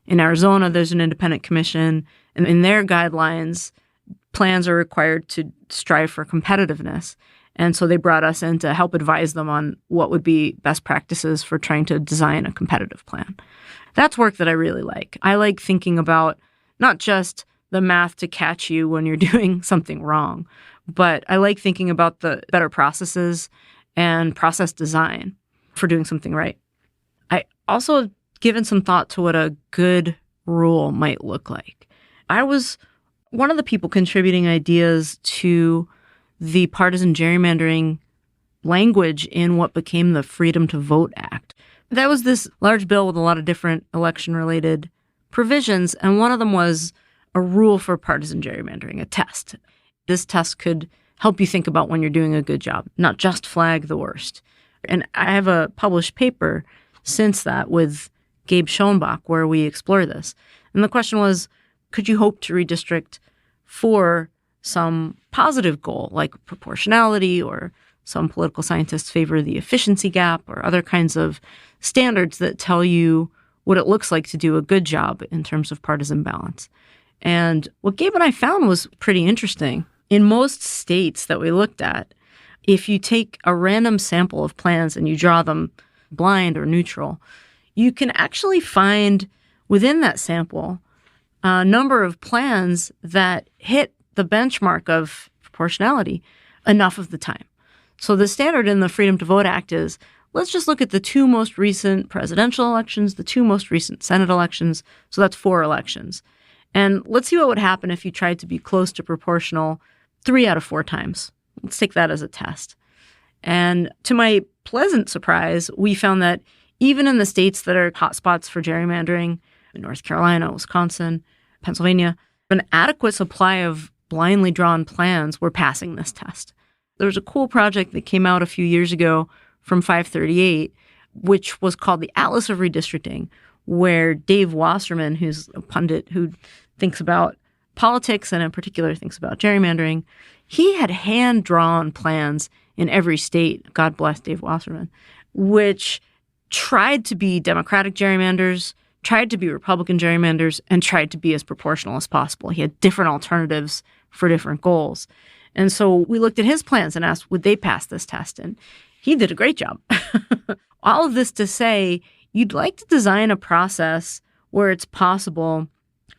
In Arizona, there's an independent commission. And in their guidelines, plans are required to strive for competitiveness. And so they brought us in to help advise them on what would be best practices for trying to design a competitive plan. That's work that I really like. I like thinking about not just the math to catch you when you're doing something wrong, but I like thinking about the better processes and process design for doing something right. I also have given some thought to what a good rule might look like. I was one of the people contributing ideas to the partisan gerrymandering language in what became the Freedom to Vote Act. That was this large bill with a lot of different election-related provisions, and one of them was a rule for partisan gerrymandering, a test. This test could help you think about when you're doing a good job, not just flag the worst. And I have a published paper since that with Gabe Schoenbach where we explore this. And the question was, could you hope to redistrict for some positive goal like proportionality, or some political scientists favor the efficiency gap, or other kinds of standards that tell you what it looks like to do a good job in terms of partisan balance. And what Gabe and I found was pretty interesting. In most states that we looked at, if you take a random sample of plans and you draw them blind or neutral, you can actually find within that sample a number of plans that hit the benchmark of proportionality enough of the time. So the standard in the Freedom to Vote Act is, let's just look at the two most recent presidential elections, the two most recent Senate elections. So that's 4 elections. And let's see what would happen if you tried to be close to proportional 3 out of 4 times. Let's take that as a test. And to my pleasant surprise, we found that even in the states that are hotspots for gerrymandering, North Carolina, Wisconsin, Pennsylvania, an adequate supply of blindly drawn plans were passing this test. There was a cool project that came out a few years ago from 538, which was called the Atlas of Redistricting, where Dave Wasserman, who's a pundit who thinks about politics and in particular thinks about gerrymandering, he had hand-drawn plans in every state, God bless Dave Wasserman, which tried to be Democratic gerrymanders, tried to be Republican gerrymanders, and tried to be as proportional as possible. He had different alternatives for different goals. And so we looked at his plans and asked, would they pass this test? And he did a great job. All of this to say, you'd like to design a process where it's possible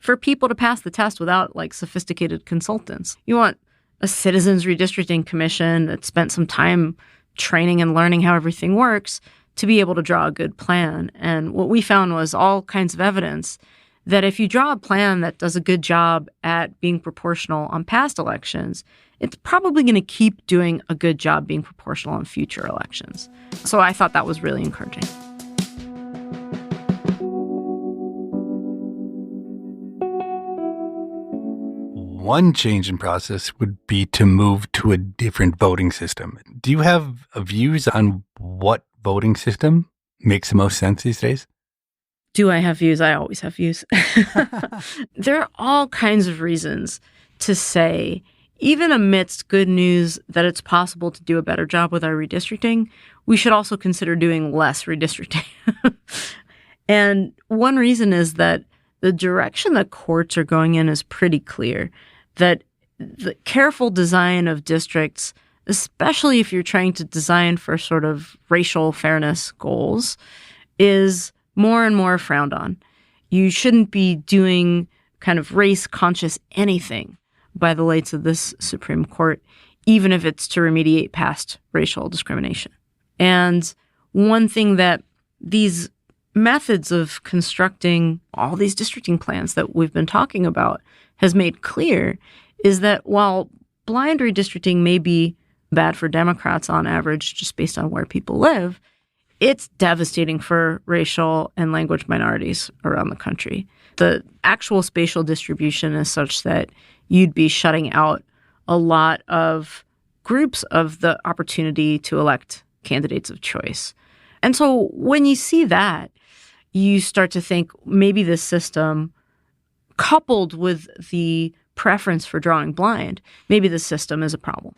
for people to pass the test without like sophisticated consultants. You want a citizens redistricting commission that spent some time training and learning how everything works to be able to draw a good plan. And what we found was all kinds of evidence that if you draw a plan that does a good job at being proportional on past elections, it's probably going to keep doing a good job being proportional on future elections. So I thought that was really encouraging. One change in process would be to move to a different voting system. Do you have views on what voting system makes the most sense these days? Do I have views? I always have views. There are all kinds of reasons to say, even amidst good news that it's possible to do a better job with our redistricting, we should also consider doing less redistricting. And one reason is that the direction that courts are going in is pretty clear, that the careful design of districts, especially if you're trying to design for sort of racial fairness goals, is more and more frowned on. You shouldn't be doing kind of race-conscious anything by the lights of this Supreme Court, even if it's to remediate past racial discrimination. And one thing that these methods of constructing all these districting plans that we've been talking about has made clear is that while blind redistricting may be bad for Democrats on average, just based on where people live, it's devastating for racial and language minorities around the country. The actual spatial distribution is such that you'd be shutting out a lot of groups of the opportunity to elect candidates of choice. And so when you see that, you start to think maybe this system, coupled with the preference for drawing blind, maybe the system is a problem.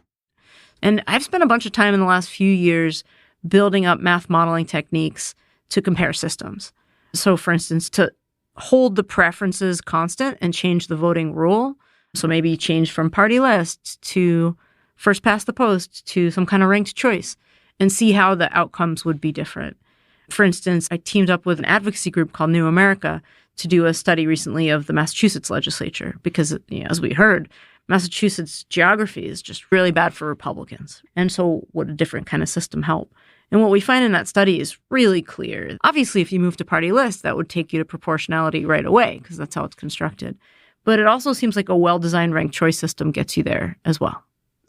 And I've spent a bunch of time in the last few years building up math modeling techniques to compare systems. So, for instance, to hold the preferences constant and change the voting rule. So maybe change from party list to first past the post to some kind of ranked choice and see how the outcomes would be different. For instance, I teamed up with an advocacy group called New America to do a study recently of the Massachusetts legislature because, as we heard, Massachusetts geography is just really bad for Republicans. And so would a different kind of system help? And what we find in that study is really clear. Obviously, if you move to party list, that would take you to proportionality right away because that's how it's constructed. But it also seems like a well-designed ranked choice system gets you there as well.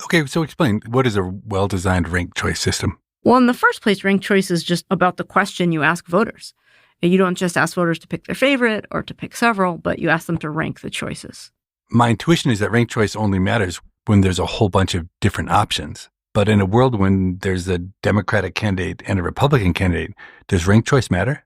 Okay, so explain, what is a well-designed ranked choice system? Well, in the first place, ranked choice is just about the question you ask voters. You don't just ask voters to pick their favorite or to pick several, but you ask them to rank the choices. My intuition is that ranked choice only matters when there's a whole bunch of different options. But in a world when there's a Democratic candidate and a Republican candidate, does ranked choice matter?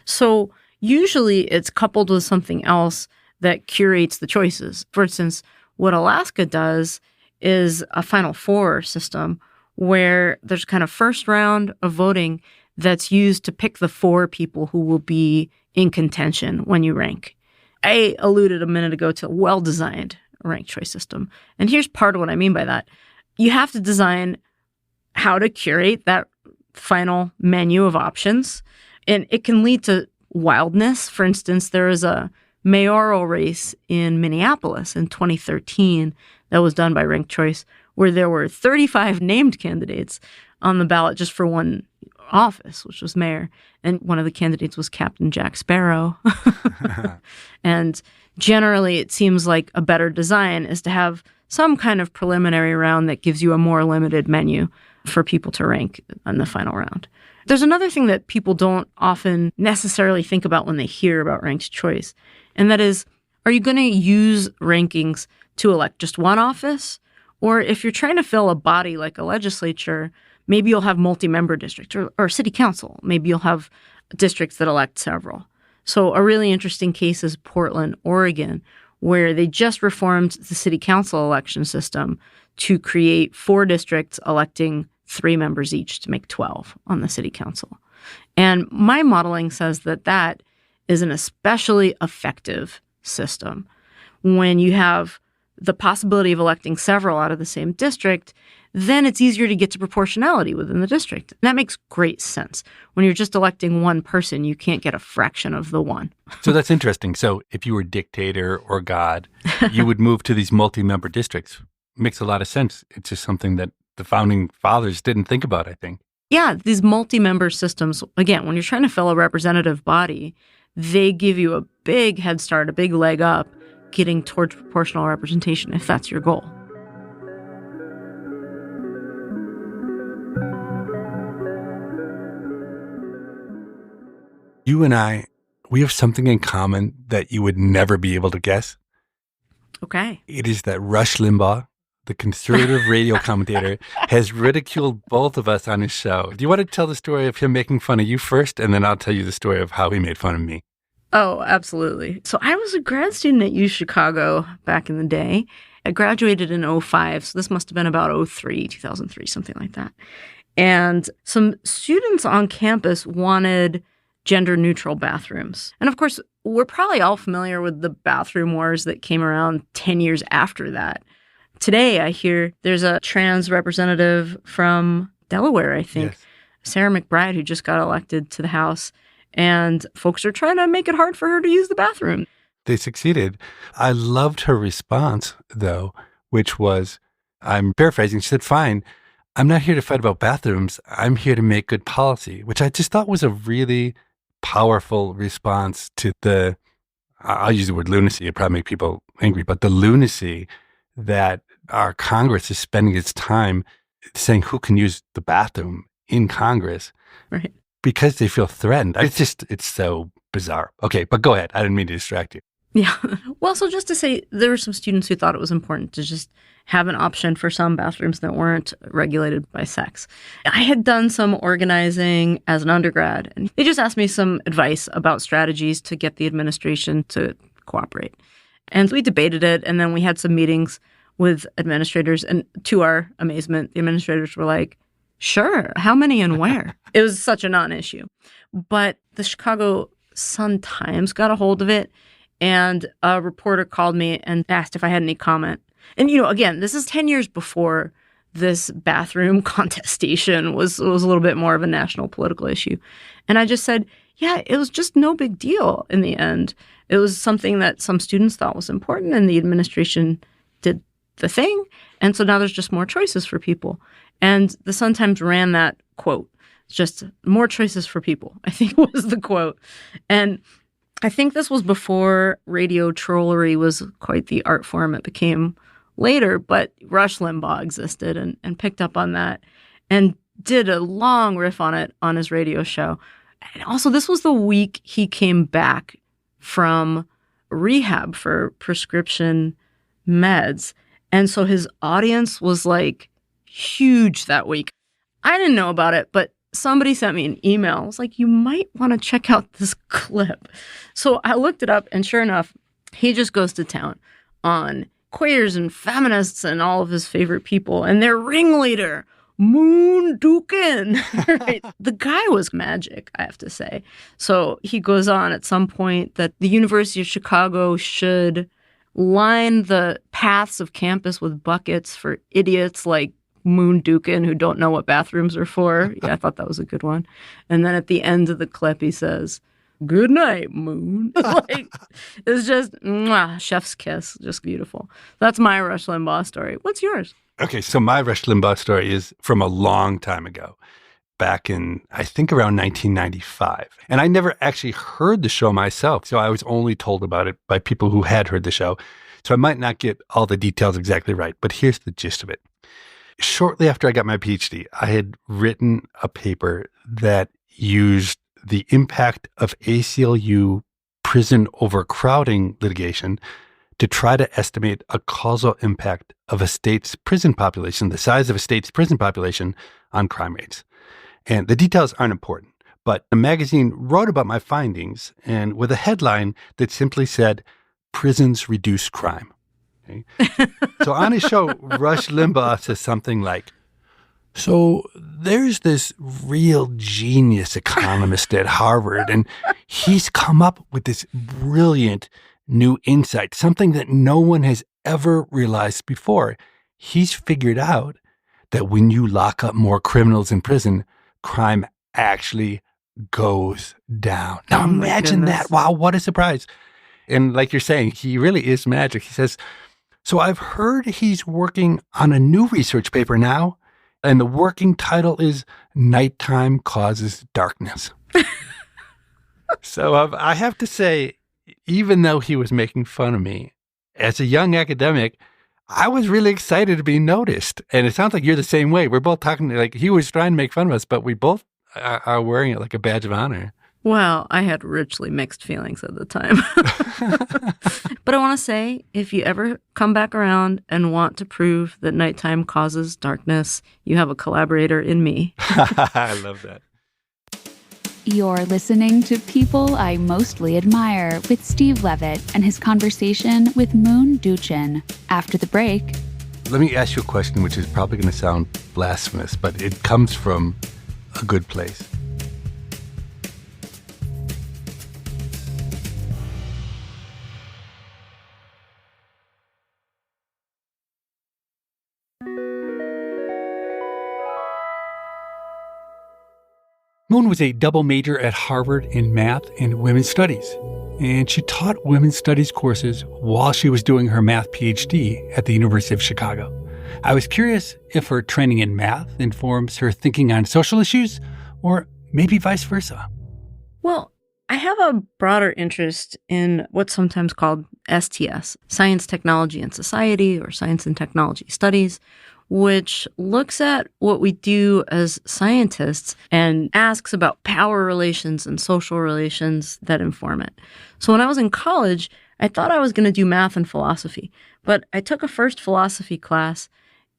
So usually it's coupled with something else that curates the choices. For instance, what Alaska does is a Final Four system where there's kind of first round of voting that's used to pick the 4 people who will be in contention when you rank. I alluded a minute ago to a well-designed ranked choice system. And here's part of what I mean by that. You have to design how to curate that final menu of options. And it can lead to wildness. For instance, there is a mayoral race in Minneapolis in 2013 that was done by ranked choice, where there were 35 named candidates on the ballot just for one office, which was mayor. And one of the candidates was Captain Jack Sparrow. And generally, it seems like a better design is to have some kind of preliminary round that gives you a more limited menu for people to rank in the final round. There's another thing that people don't often necessarily think about when they hear about ranked choice, and that is, are you going to use rankings to elect just one office? Or if you're trying to fill a body like a legislature, maybe you'll have multi-member districts or city council. Maybe you'll have districts that elect several. So a really interesting case is Portland, Oregon, where they just reformed the city council election system to create 4 districts electing 3 members each to make 12 on the city council. And my modeling says that that is an especially effective system. When you have the possibility of electing several out of the same district, then it's easier to get to proportionality within the district. And that makes great sense. When you're just electing one person, you can't get a fraction of the one. So that's interesting. So if you were dictator or God, you would move to these multi-member districts. Makes a lot of sense. It's just something that the founding fathers didn't think about, I think. Yeah, these multi-member systems, again, when you're trying to fill a representative body, they give you a big head start, a big leg up, getting towards proportional representation if that's your goal. You and I, we have something in common that you would never be able to guess. Okay. It is that Rush Limbaugh, the conservative radio commentator, has ridiculed both of us on his show. Do you want to tell the story of him making fun of you first, and then I'll tell you the story of how he made fun of me? Oh, absolutely. So I was a grad student at U Chicago back in the day. I graduated in 2005, so this must have been about 2003, something like that. And some students on campus wanted gender-neutral bathrooms. And of course, we're probably all familiar with the bathroom wars that came around 10 years after that. Today, I hear there's a trans representative from Delaware, I think, yes, Sarah McBride, who just got elected to the House. And folks are trying to make it hard for her to use the bathroom. They succeeded. I loved her response, though, which was, I'm paraphrasing, she said, fine, I'm not here to fight about bathrooms. I'm here to make good policy, which I just thought was a really powerful response to the, I'll use the word lunacy, it probably make people angry, but the lunacy that our Congress is spending its time saying who can use the bathroom in Congress. Right. Because they feel threatened. It's so bizarre. Okay, but go ahead. I didn't mean to distract you. Yeah. Well, so just to say, there were some students who thought it was important to just have an option for some bathrooms that weren't regulated by sex. I had done some organizing as an undergrad, and they just asked me some advice about strategies to get the administration to cooperate. And we debated it, and then we had some meetings with administrators, and to our amazement, the administrators were like, sure, how many and where? It was such a non-issue. But the Chicago Sun-Times got a hold of it, and a reporter called me and asked if I had any comment. And, again, this is 10 years before this bathroom contestation was a little bit more of a national political issue. And I just said, yeah, it was just no big deal in the end. It was something that some students thought was important, and the administration did the thing. And so now there's just more choices for people. And the Sun-Times ran that quote, just more choices for people, I think was the quote. And I think this was before radio trollery was quite the art form it became later, but Rush Limbaugh existed and picked up on that and did a long riff on it on his radio show. And also, this was the week he came back from rehab for prescription meds. And so his audience was like huge that week. I didn't know about it, but somebody sent me an email. I was like, you might want to check out this clip. So I looked it up, and sure enough, he just goes to town on queers and feminists and all of his favorite people and their ringleader, Moon Duchin. Right? The guy was magic, I have to say. So he goes on at some point that the University of Chicago should line the paths of campus with buckets for idiots like Moon Duchin who don't know what bathrooms are for. Yeah, I thought that was a good one. And then at the end of the clip, he says, "Good night, Moon." Like, it's just mwah, chef's kiss, just beautiful. That's my Rush Limbaugh story. What's yours? Okay, so my Rush Limbaugh story is from a long time ago, back in, I think, around 1995. And I never actually heard the show myself, so I was only told about it by people who had heard the show. So I might not get all the details exactly right, but here's the gist of it. Shortly after I got my PhD, I had written a paper that used the impact of ACLU prison overcrowding litigation to try to estimate a causal impact of a state's prison population, the size of a state's prison population, on crime rates. And the details aren't important, but the magazine wrote about my findings and with a headline that simply said, "Prisons reduce crime." Okay? So on his show, Rush Limbaugh says something like, "So there's this real genius economist at Harvard, and he's come up with this brilliant new insight, something that no one has ever realized before. He's figured out that when you lock up more criminals in prison, crime actually goes down." Now imagine that. Wow, what a surprise. And like you're saying, he really is magic. He says, "So I've heard he's working on a new research paper now, and the working title is Nighttime Causes Darkness." So I have to say, even though he was making fun of me, as a young academic, I was really excited to be noticed. And it sounds like you're the same way. We're both talking, like he was trying to make fun of us, but we both are wearing it like a badge of honor. Well, I had richly mixed feelings at the time. But I want to say, if you ever come back around and want to prove that nighttime causes darkness, you have a collaborator in me. I love that. You're listening to People I Mostly Admire with Steve Levitt and his conversation with Moon Duchin. After the break, let me ask you a question which is probably going to sound blasphemous, but it comes from a good place. Moon was a double major at Harvard in math and women's studies, and she taught women's studies courses while she was doing her math PhD at the University of Chicago. I was curious if her training in math informs her thinking on social issues, or maybe vice versa. Well, I have a broader interest in what's sometimes called STS, Science, Technology, and Society, or Science and Technology Studies, which looks at what we do as scientists and asks about power relations and social relations that inform it. So when I was in college, I thought I was going to do math and philosophy, but I took a first philosophy class,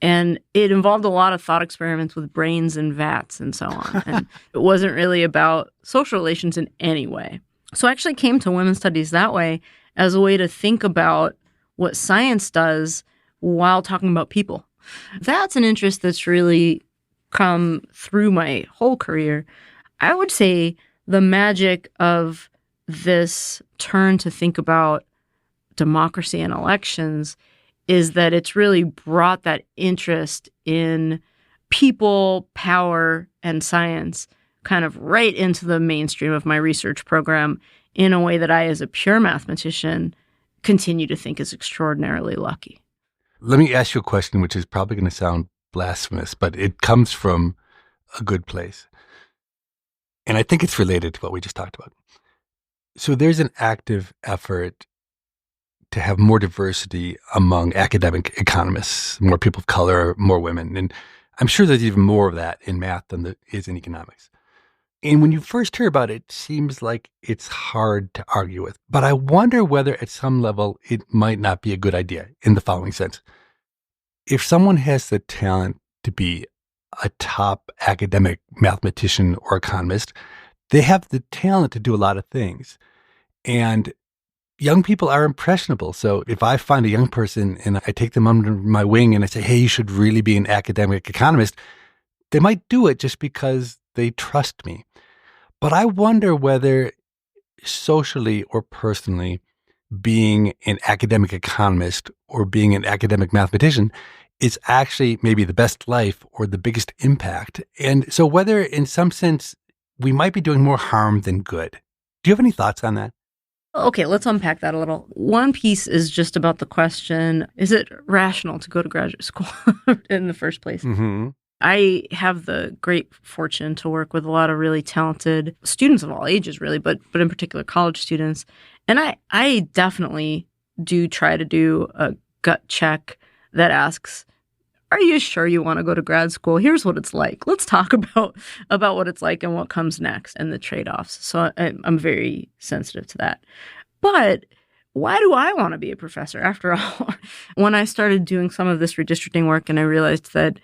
and it involved a lot of thought experiments with brains and vats and so on. And it wasn't really about social relations in any way. So I actually came to women's studies that way as a way to think about what science does while talking about people. That's an interest that's really come through my whole career. I would say the magic of this turn to think about democracy and elections is that it's really brought that interest in people, power, and science kind of right into the mainstream of my research program in a way that I, as a pure mathematician, continue to think is extraordinarily lucky. Let me ask you a question, which is probably going to sound blasphemous, but it comes from a good place. And I think it's related to what we just talked about. So there's an active effort to have more diversity among academic economists, more people of color, more women. And I'm sure there's even more of that in math than there is in economics. And when you first hear about it, it seems like it's hard to argue with. But I wonder whether at some level it might not be a good idea in the following sense. If someone has the talent to be a top academic mathematician or economist, they have the talent to do a lot of things. And young people are impressionable. So if I find a young person and I take them under my wing and I say, hey, you should really be an academic economist, they might do it just because they trust me. But I wonder whether socially or personally, being an academic economist or being an academic mathematician is actually maybe the best life or the biggest impact. And so whether in some sense we might be doing more harm than good. Do you have any thoughts on that? Okay, let's unpack that a little. One piece is just about the question, is it rational to go to graduate school in the first place? Mm-hmm. I have the great fortune to work with a lot of really talented students of all ages, really, but in particular college students. And I definitely do try to do a gut check that asks, are you sure you want to go to grad school? Here's what it's like. Let's talk about what it's like and what comes next and the trade-offs. So I'm very sensitive to that. But why do I want to be a professor? After all, when I started doing some of this redistricting work and I realized that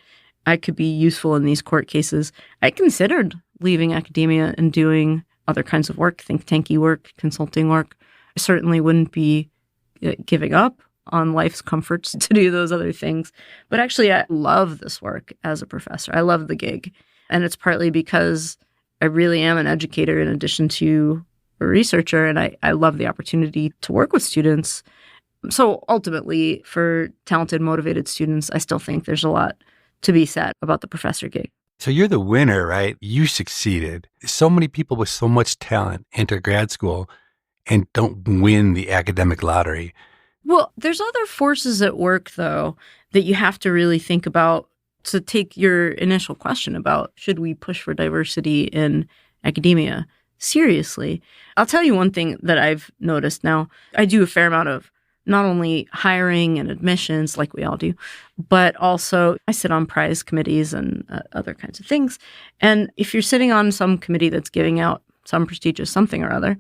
I could be useful in these court cases, I considered leaving academia and doing other kinds of work, think tanky work, consulting work. I certainly wouldn't be giving up on life's comforts to do those other things. But actually, I love this work as a professor. I love the gig. And it's partly because I really am an educator in addition to a researcher, and I love the opportunity to work with students. So ultimately, for talented, motivated students, I still think there's a lot to be said about the professor gig. So you're the winner, right? You succeeded. So many people with so much talent enter grad school and don't win the academic lottery. Well, there's other forces at work, though, that you have to really think about to take your initial question about should we push for diversity in academia seriously. I'll tell you one thing that I've noticed now. I do a fair amount of not only hiring and admissions, like we all do, but also I sit on prize committees and other kinds of things. And if you're sitting on some committee that's giving out some prestigious something or other,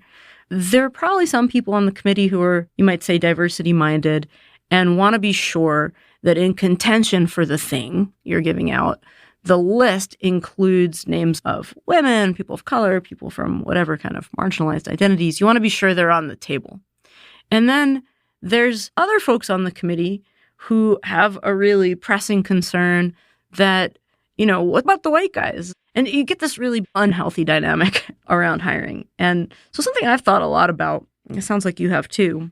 there are probably some people on the committee who are, you might say, diversity-minded and want to be sure that in contention for the thing you're giving out, the list includes names of women, people of color, people from whatever kind of marginalized identities. You want to be sure they're on the table. And then there's other folks on the committee who have a really pressing concern that, what about the white guys? And you get this really unhealthy dynamic around hiring. And so something I've thought a lot about, it sounds like you have too,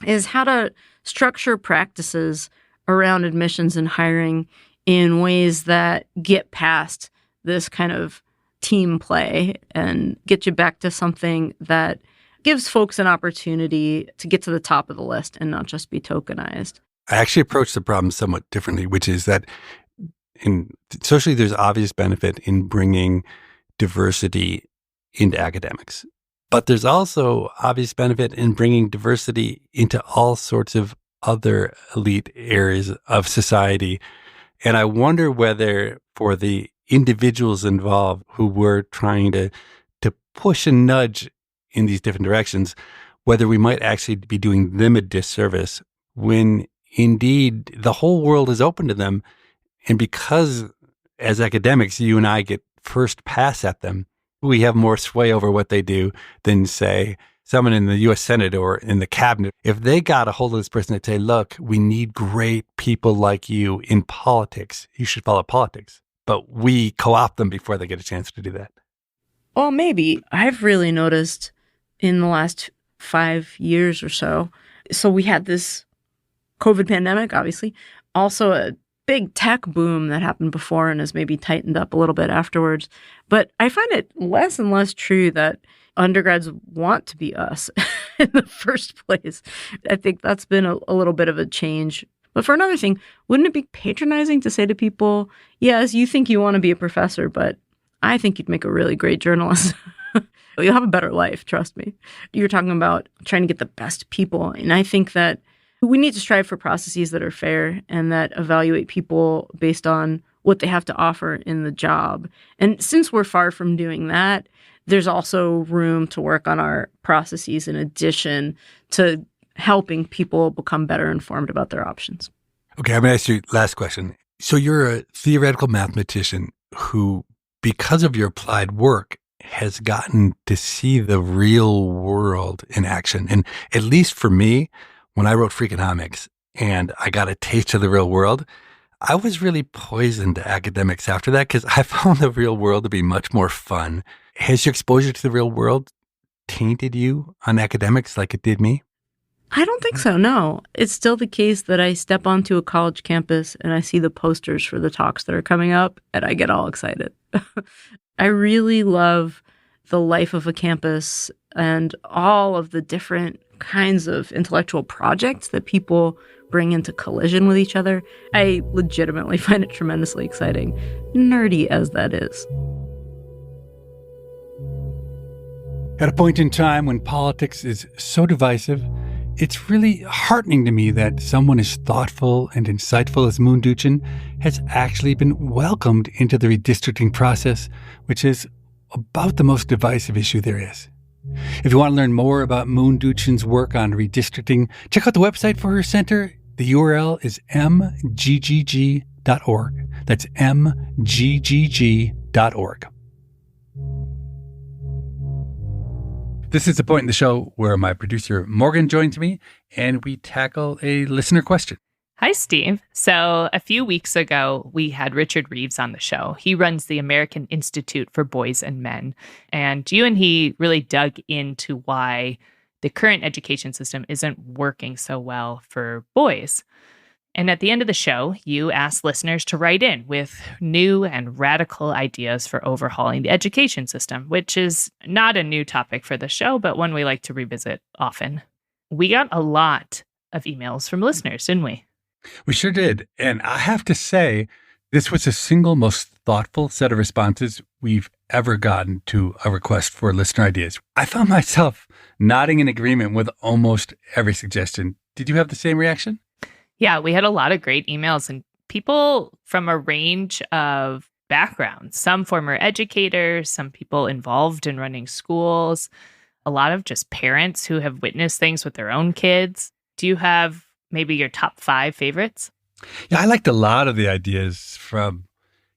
is how to structure practices around admissions and hiring in ways that get past this kind of team play and get you back to something that gives folks an opportunity to get to the top of the list and not just be tokenized. I actually approach the problem somewhat differently, which is that socially there's obvious benefit in bringing diversity into academics. But there's also obvious benefit in bringing diversity into all sorts of other elite areas of society. And I wonder whether for the individuals involved who were trying to push and nudge in these different directions, whether we might actually be doing them a disservice when indeed the whole world is open to them. And because as academics, you and I get first pass at them, we have more sway over what they do than, say, someone in the U.S. Senate or in the cabinet. If they got a hold of this person and say, look, we need great people like you in politics, you should follow politics. But we co-opt them before they get a chance to do that. Well, maybe. I've really noticed in the last 5 years or so. So we had this COVID pandemic, obviously, also a big tech boom that happened before and has maybe tightened up a little bit afterwards. But I find it less and less true that undergrads want to be us in the first place. I think that's been a little bit of a change. But for another thing, wouldn't it be patronizing to say to people, yes, you think you want to be a professor, but I think you'd make a really great journalist. You'll have a better life, trust me. You're talking about trying to get the best people. And I think that we need to strive for processes that are fair and that evaluate people based on what they have to offer in the job. And since we're far from doing that, there's also room to work on our processes in addition to helping people become better informed about their options. Okay, I'm going to ask you last question. So you're a theoretical mathematician who, because of your applied work, has gotten to see the real world in action. And at least for me, when I wrote Freakonomics and I got a taste of the real world, I was really poisoned to academics after that because I found the real world to be much more fun. Has your exposure to the real world tainted you on academics like it did me? I don't think so, no. It's still the case that I step onto a college campus and I see the posters for the talks that are coming up and I get all excited. I really love the life of a campus and all of the different kinds of intellectual projects that people bring into collision with each other. I legitimately find it tremendously exciting, nerdy as that is. At a point in time when politics is so divisive, it's really heartening to me that someone as thoughtful and insightful as Moon Duchin has actually been welcomed into the redistricting process, which is about the most divisive issue there is. If you want to learn more about Moon Duchin's work on redistricting, check out the website for her center. The URL is mggg.org. That's mggg.org. This is the point in the show where my producer Morgan joins me and we tackle a listener question. Hi, Steve. So a few weeks ago, we had Richard Reeves on the show. He runs the American Institute for Boys and Men. And you and he really dug into why the current education system isn't working so well for boys. And at the end of the show, you asked listeners to write in with new and radical ideas for overhauling the education system, which is not a new topic for the show, but one we like to revisit often. We got a lot of emails from listeners, didn't we? We sure did. And I have to say, this was the single most thoughtful set of responses we've ever gotten to a request for listener ideas. I found myself nodding in agreement with almost every suggestion. Did you have the same reaction? Yeah, we had a lot of great emails and people from a range of backgrounds, some former educators, some people involved in running schools, a lot of just parents who have witnessed things with their own kids. Do you have maybe your top 5 favorites? Yeah, I liked a lot of the ideas, from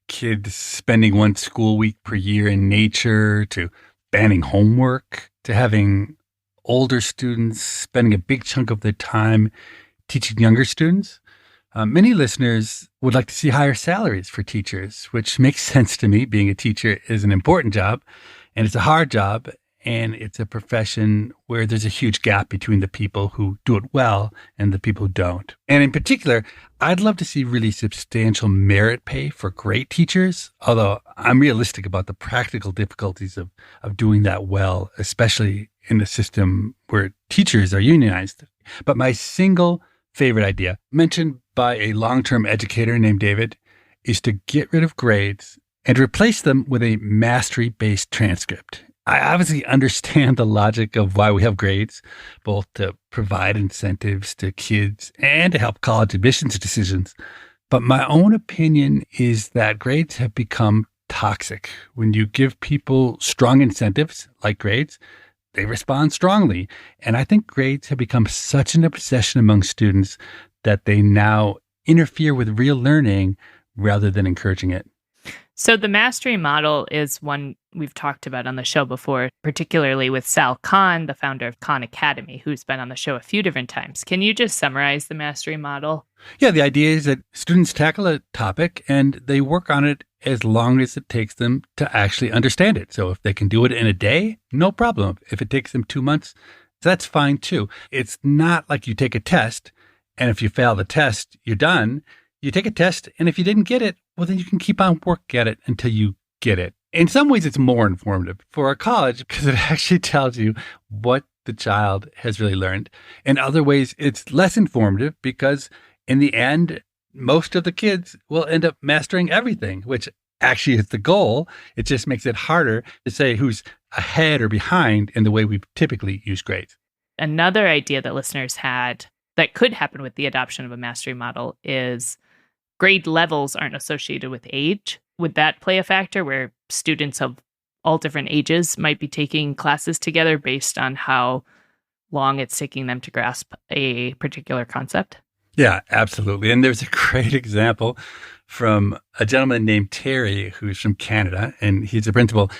kids spending 1 school week per year in nature to banning homework to having older students spending a big chunk of their time teaching younger students. Many listeners would like to see higher salaries for teachers, which makes sense to me. Being a teacher is an important job, and it's a hard job, and it's a profession where there's a huge gap between the people who do it well and the people who don't. And in particular, I'd love to see really substantial merit pay for great teachers, although I'm realistic about the practical difficulties of doing that well, especially in a system where teachers are unionized. But my single favorite idea, mentioned by a long-term educator named David, is to get rid of grades and replace them with a mastery-based transcript. I obviously understand the logic of why we have grades, both to provide incentives to kids and to help college admissions decisions. But my own opinion is that grades have become toxic. When you give people strong incentives, like grades, they respond strongly. And I think grades have become such an obsession among students that they now interfere with real learning rather than encouraging it. So the mastery model is one we've talked about on the show before, particularly with Sal Khan, the founder of Khan Academy, who's been on the show a few different times. Can you just summarize the mastery model? Yeah, the idea is that students tackle a topic and they work on it as long as it takes them to actually understand it. So if they can do it in a day, no problem. If it takes them 2 months, that's fine too. It's not like you take a test, and if you fail the test, you're done. You take a test, and if you didn't get it, well, then you can keep on working at it until you get it. In some ways, it's more informative for a college because it actually tells you what the child has really learned. In other ways, it's less informative because in the end, most of the kids will end up mastering everything, which actually is the goal. It just makes it harder to say who's ahead or behind in the way we typically use grades. Another idea that listeners had that could happen with the adoption of a mastery model is grade levels aren't associated with age. Would that play a factor where students of all different ages might be taking classes together based on how long it's taking them to grasp a particular concept? Yeah, absolutely. And there's a great example from a gentleman named Terry, who's from Canada, and he's a principal.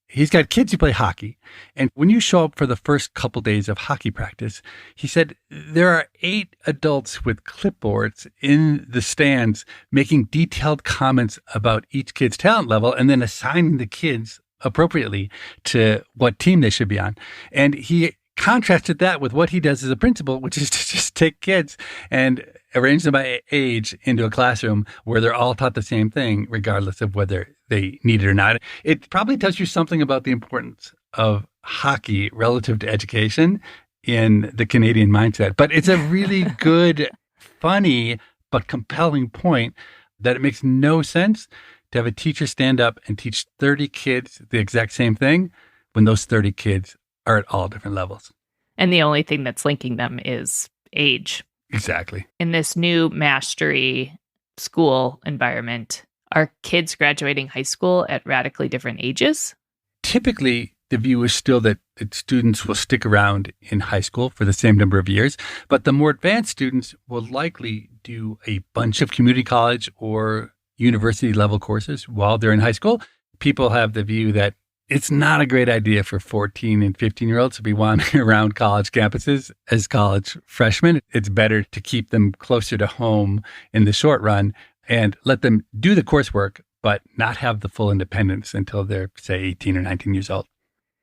He's got kids who play hockey. And when you show up for the first couple days of hockey practice, he said there are 8 adults with clipboards in the stands making detailed comments about each kid's talent level and then assigning the kids appropriately to what team they should be on. And he contrasted that with what he does as a principal, which is to just take kids and arrange them by age into a classroom where they're all taught the same thing, regardless of whether they need it or not. It probably tells you something about the importance of hockey relative to education in the Canadian mindset. But it's a really good, funny, but compelling point that it makes no sense to have a teacher stand up and teach 30 kids the exact same thing when those 30 kids are at all different levels. And the only thing that's linking them is age. Exactly. In this new mastery school environment, are kids graduating high school at radically different ages? Typically, the view is still that students will stick around in high school for the same number of years, but the more advanced students will likely do a bunch of community college or university level courses while they're in high school. People have the view that it's not a great idea for 14 and 15-year-olds to be wandering around college campuses as college freshmen. It's better to keep them closer to home in the short run and let them do the coursework, but not have the full independence until they're, say, 18 or 19 years old.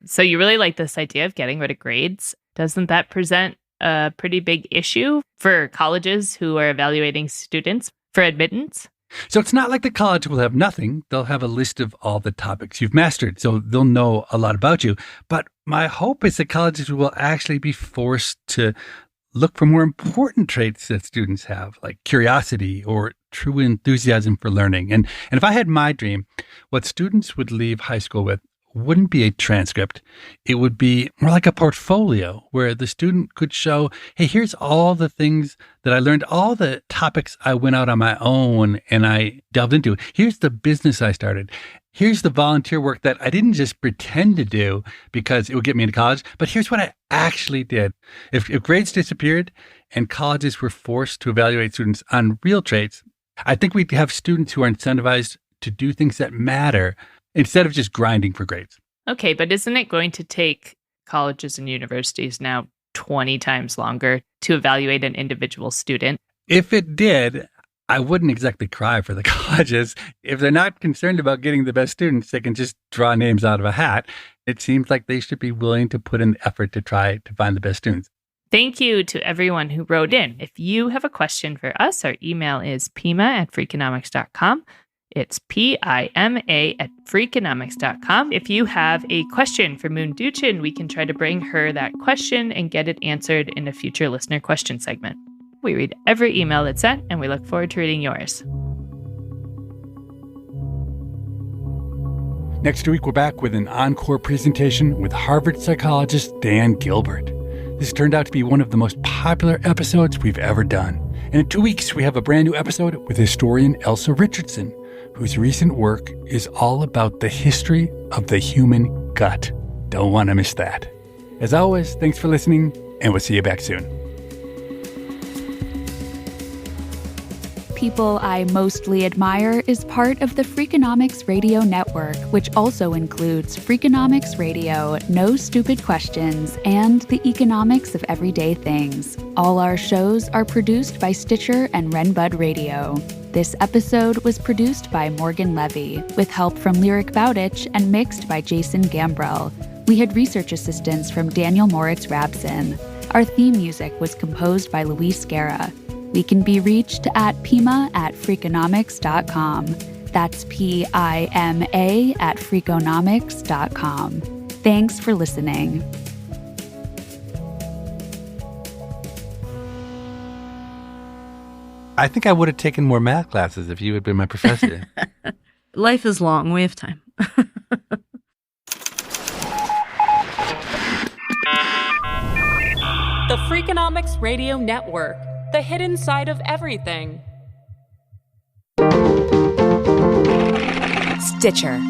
So you really like this idea of getting rid of grades. Doesn't that present a pretty big issue for colleges who are evaluating students for admittance? So it's not like the college will have nothing. They'll have a list of all the topics you've mastered, so they'll know a lot about you. But my hope is that colleges will actually be forced to look for more important traits that students have, like curiosity or true enthusiasm for learning. And if I had my dream, what students would leave high school with wouldn't be a transcript. It would be more like a portfolio where the student could show, hey, here's all the things that I learned, all the topics I went out on my own and I delved into. Here's the business I started. Here's the volunteer work that I didn't just pretend to do because it would get me into college, but here's what I actually did. If grades disappeared and colleges were forced to evaluate students on real traits, I think we'd have students who are incentivized to do things that matter instead of just grinding for grades. Okay, but isn't it going to take colleges and universities now 20 times longer to evaluate an individual student? If it did, I wouldn't exactly cry for the colleges. If they're not concerned about getting the best students, they can just draw names out of a hat. It seems like they should be willing to put in effort to try to find the best students. Thank you to everyone who wrote in. If you have a question for us, our email is pima@freakonomics.com. It's PIMA@freakonomics.com. If you have a question for Moon Duchin, we can try to bring her that question and get it answered in a future listener question segment. We read every email that's sent, and we look forward to reading yours. Next week, we're back with an encore presentation with Harvard psychologist Dan Gilbert. This turned out to be one of the most popular episodes we've ever done. And in 2 weeks, we have a brand new episode with historian Elsa Richardson, whose recent work is all about the history of the human gut. Don't want to miss that. As always, thanks for listening, and we'll see you back soon. People I Mostly Admire is part of the Freakonomics Radio Network, which also includes Freakonomics Radio, No Stupid Questions, and The Economics of Everyday Things. All our shows are produced by Stitcher and Renbud Radio. This episode was produced by Morgan Levy, with help from Lyric Bowditch and mixed by Jason Gambrell. We had research assistance from Daniel Moritz Rabson. Our theme music was composed by Luis Guerra. We can be reached at pima@freakonomics.com. That's PIMA at freakonomics.com. Thanks for listening. I think I would have taken more math classes if you had been my professor. Life is long. We have time. The Freakonomics Radio Network. The hidden side of everything. Stitcher.